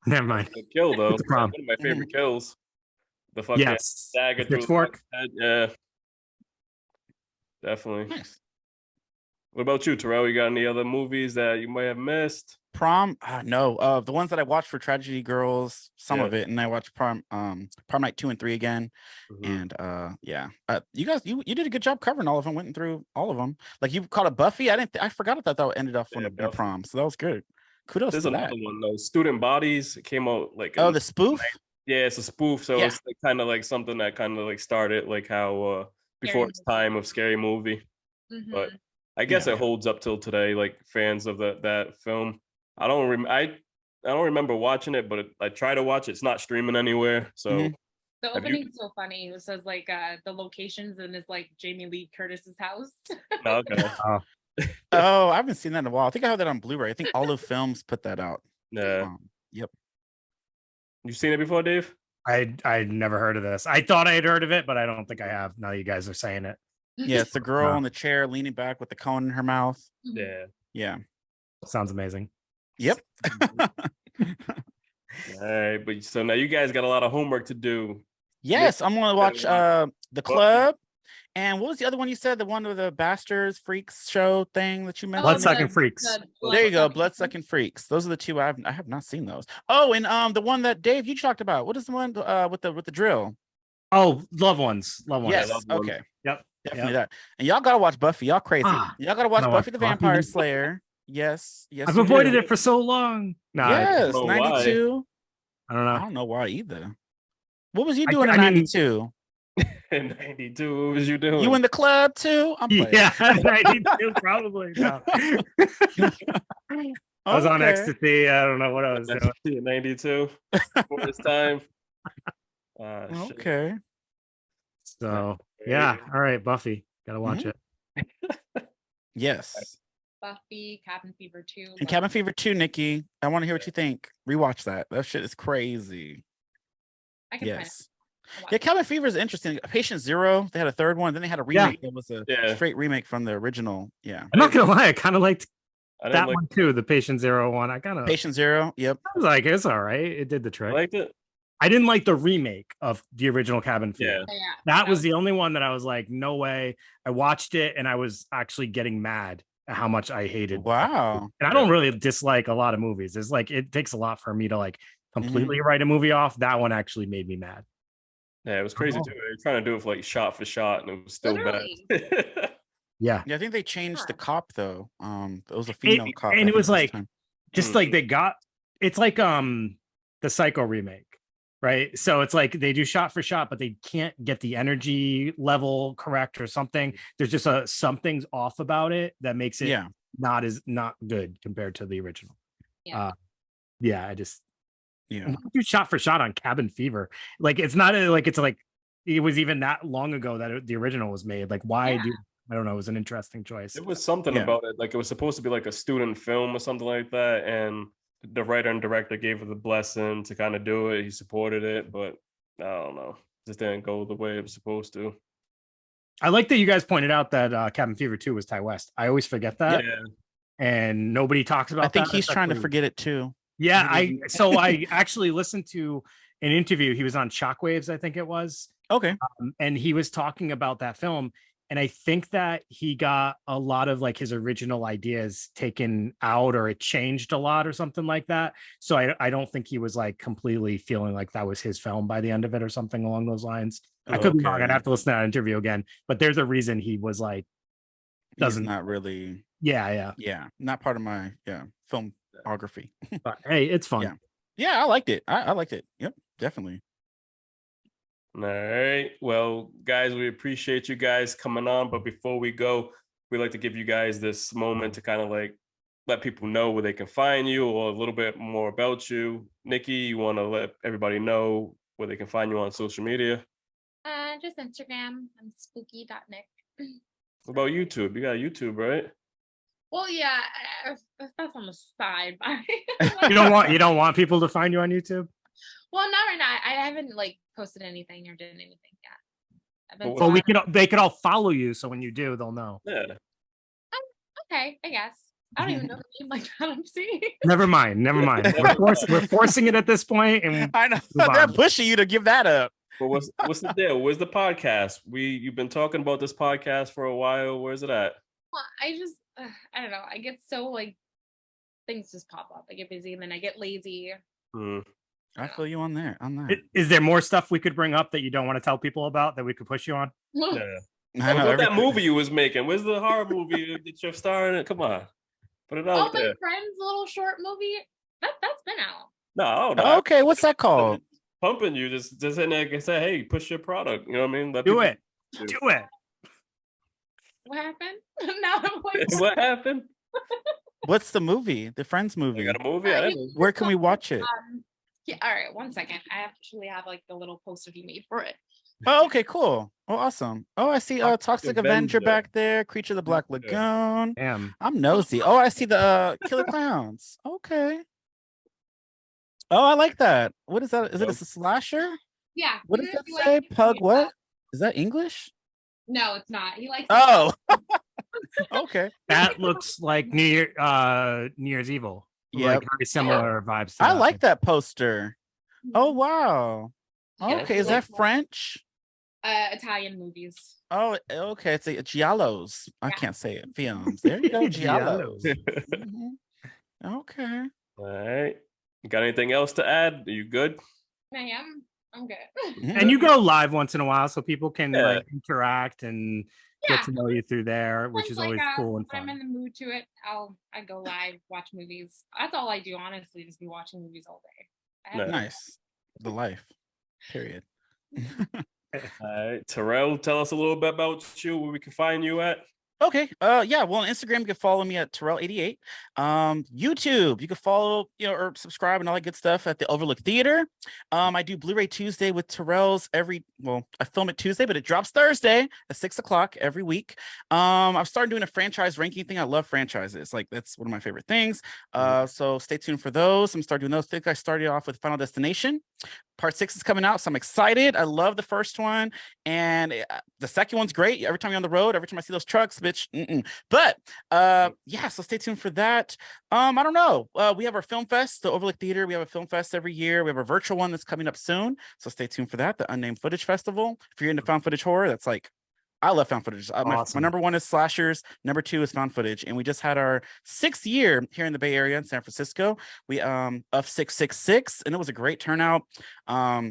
Never mind. The kill though. It's a prom. One of my favorite kills. The fucking Yes. dagger The through pitchfork? the head. Yeah. Definitely. Nice. What about you, Terrell? You got any other movies that you might have missed? Prom? No. The ones that I watched for Tragedy Girls, some of it, and I watched Prom Night 2 and 3 again. And yeah. You guys, you did a good job covering all of them, went through all of them. Like you caught a Buffy. I forgot that ended up on a prom. So that was good. Kudos There's to another that. one though. Student Bodies. It came out like the spoof? Yeah, it's a spoof. So Yeah. it's like, kind of like something that kind of like started like how before Scary its time of Scary Movie. But I guess it holds up till today. Like fans of that film. I don't remember watching it, but I try to watch it. It's not streaming anywhere. So the opening's so funny. It says like the locations and it's like Jamie Lee Curtis's house. Okay. Oh, I haven't seen that in a while. I think I have that on Blu-ray. I think Olive Films put that out. Yeah. Yep. You seen it before, Dave? I'd never heard of this. I thought I had heard of it, but I don't think I have. Now you guys are saying it. Yeah, it's the girl on the chair leaning back with the cone in her mouth. Yeah. Yeah. Sounds amazing. Yep. All right, but so now you guys got a lot of homework to do. Yes, I'm gonna watch The Club. And what was the other one you said? The one with the Bastards Freaks show thing that you mentioned? Bloodsucking Freaks. There you go, Bloodsucking Freaks. Those are the two I have not seen those. Oh, and the one that Dave you talked about. What is the one with the drill? Oh, Loved Ones. Yes. Loved Ones. Okay. Yep. Definitely that. And y'all gotta watch Buffy. Y'all crazy. Y'all gotta watch Buffy the Vampire Slayer. Yes. I've avoided it for so long. No, yes, I 92. I don't know. I don't know why either. What was you doing in 92? In 92, what was you doing? You in the club too? I'm playing. Yeah, 92 probably. No. I was on ecstasy. I don't know what I was doing. In 92 for this time. Okay. So yeah, all right, Buffy. Gotta watch it. Yes. Buffy, Cabin Fever 2. And Cabin Fever 2, Nikki. I want to hear what you think. Rewatch that. That shit is crazy. I can find it. Yeah, Cabin Fever is interesting. Patient Zero, they had a third one. Then they had a remake. It was a straight remake from the original. Yeah. I'm not gonna lie, I kind of liked that like one too, the Patient Zero one. I kind of Patient Zero. Yep. I was like, it's all right. It did the trick. I liked it. I didn't like the remake of the original Cabin Fever. Yeah. That was the only one that I was like, no way. I watched it and I was actually getting mad at how much I hated. Wow. And I don't really dislike a lot of movies. It's like it takes a lot for me to like completely write a movie off. That one actually made me mad. Yeah, it was crazy too. They were trying to do it for like shot for shot, and it was still bad. Yeah. Yeah, I think they changed the cop though. It was a female cop. And it was like time. just like they got it's like the Psycho remake, right? So it's like they do shot for shot, but they can't get the energy level correct or something. There's just something's off about it that makes it not good compared to the original. I just do shot for shot on Cabin Fever. Like it's not like it's like it was even that long ago that the original was made. Like why do I don't know, it was an interesting choice. It was something about it. Like it was supposed to be like a student film or something like that. And the writer and director gave it the blessing to kind of do it. He supported it, but I don't know. It just didn't go the way it was supposed to. I like that you guys pointed out that Cabin Fever 2 was Ty West. I always forget that. Yeah. And nobody talks about that. I think he's trying to forget it too. Yeah, I actually listened to an interview. He was on Shockwaves, I think it was. Okay. And he was talking about that film. And I think that he got a lot of like his original ideas taken out or it changed a lot or something like that. So I don't think he was like completely feeling like that was his film by the end of it or something along those lines. I could be wrong. I'd have to listen to that interview again. But there's a reason he was like, doesn't not really. Yeah. Not part of my filmography. But hey, it's fun. Yeah, I liked it. I liked it. Yep, definitely. All right. Well, guys, we appreciate you guys coming on. But before we go, we like to give you guys this moment to kind of like let people know where they can find you or a little bit more about you. Nikki, you want to let everybody know where they can find you on social media? Just Instagram. I'm Spooky.Nik. What about YouTube? You got YouTube, right? Well, yeah, that's on the side. You don't want people to find you on YouTube? Well, not right now. I haven't like posted anything or done anything yet. I've been Well, they could all follow you, so when you do, they'll know. Yeah. Okay, I guess. I don't even know the name like that. I'm seeing. Never mind. We're forcing it at this point, and I know they're pushing you to give that up. But what's the deal? Where's the podcast? You've been talking about this podcast for a while. Where's it at? Well, I don't know. I get so like things just pop up. I get busy and then I get lazy. I feel you on there. Is there more stuff we could bring up that you don't want to tell people about that we could push you on? Yeah. I know that movie you was making. Where's the horror movie that you're starring in? Come on. Put it out there. My friend's little short movie. That's been out. No. Okay, what's that called? Pumping you, just in there and say, hey, push your product. You know what I mean? Do it. What happened? Now I'm like, what happened? What's the movie? The Friends movie. You got a movie? Where can we watch it? Yeah, all right, 1 second. I actually have like the little poster he made for it. Oh, okay, cool. Oh, awesome. Oh, I see Toxic Avenger back there, Creature of the Black Lagoon. Damn. I'm nosy. Oh, I see the Killer Clowns. Okay. Oh, I like that. What is that? Is it a slasher? Yeah. What does that say? Pug what? Is that English? No, it's not. He likes Okay. That looks like New Year's Evil. Yeah, like very similar vibes to I that. like that poster. Oh wow. Yeah, Okay, is that French? Italian movies. Oh, okay. It's a Giallos. I can't say it. Films. There you go, Giallos. Okay. All right. You got anything else to add? Are you good? I'm good. And you go live once in a while so people can like interact and get to know you through there, which is always cool and fun. When I'm in the mood to it, I go live, watch movies. That's all I do, honestly, just be watching movies all day. Nice. The life. Period. All right. Terrell, tell us a little bit about you, where we can find you at. Okay. Yeah. Well, on Instagram, you can follow me at Terrell88. YouTube, you can follow, or subscribe and all that good stuff at the Overlook Theater. I do Blu-ray Tuesday with Terrell's I film it Tuesday, but it drops Thursday at 6:00 every week. I've started doing a franchise ranking thing. I love franchises. Like that's one of my favorite things. So stay tuned for those. I'm starting doing those. I think I started off with Final Destination. Part 6 is coming out, so I'm excited. I love the first one, and the second one's great. Every time you're on the road, every time I see those trucks, bitch. But yeah, so stay tuned for that. I don't know. We have our film fest, the Overlook Theater. We have a film fest every year. We have a virtual one that's coming up soon, so stay tuned for that. The Unnamed Footage Festival. If you're into found footage horror, that's like, I love found footage. My number 1 is slashers. Number 2 is found footage. And we just had our 6th year here in the Bay Area in San Francisco. We of 666, and it was a great turnout. A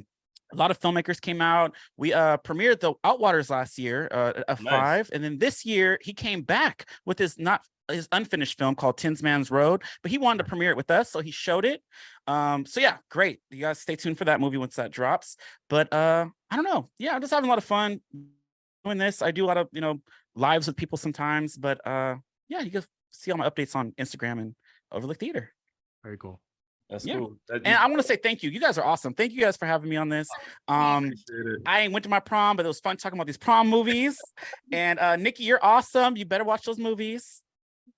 lot of filmmakers came out. We premiered the Outwaters last year, a 5, and then this year he came back with his unfinished film called Tinsman's Road, but he wanted to premiere it with us, so he showed it. So yeah, great. You guys stay tuned for that movie once that drops. But I don't know. Yeah, I'm just having a lot of fun doing this. I do a lot of lives with people sometimes, but yeah, you can see all my updates on Instagram and Overlook Theater. Very cool. That's cool. And I want to say thank you. You guys are awesome. Thank you guys for having me on this. I went to my prom, but it was fun talking about these prom movies. And Nikki, you're awesome. You better watch those movies,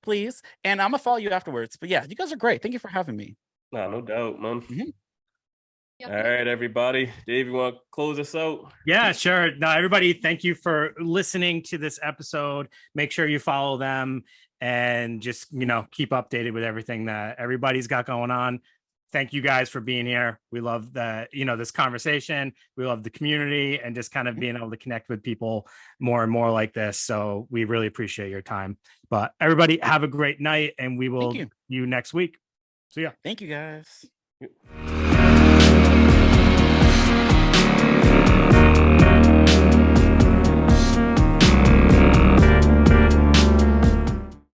please. And I'm gonna follow you afterwards. But yeah, you guys are great. Thank you for having me. No doubt, man. All right, everybody. Dave, you want to close us out? Yeah, sure. No, everybody, thank you for listening to this episode. Make sure you follow them and just, keep updated with everything that everybody's got going on. Thank you guys for being here. We love this conversation. We love the community and just kind of being able to connect with people more and more like this. So we really appreciate your time. But everybody have a great night, and we will see you next week. See ya. Thank you guys.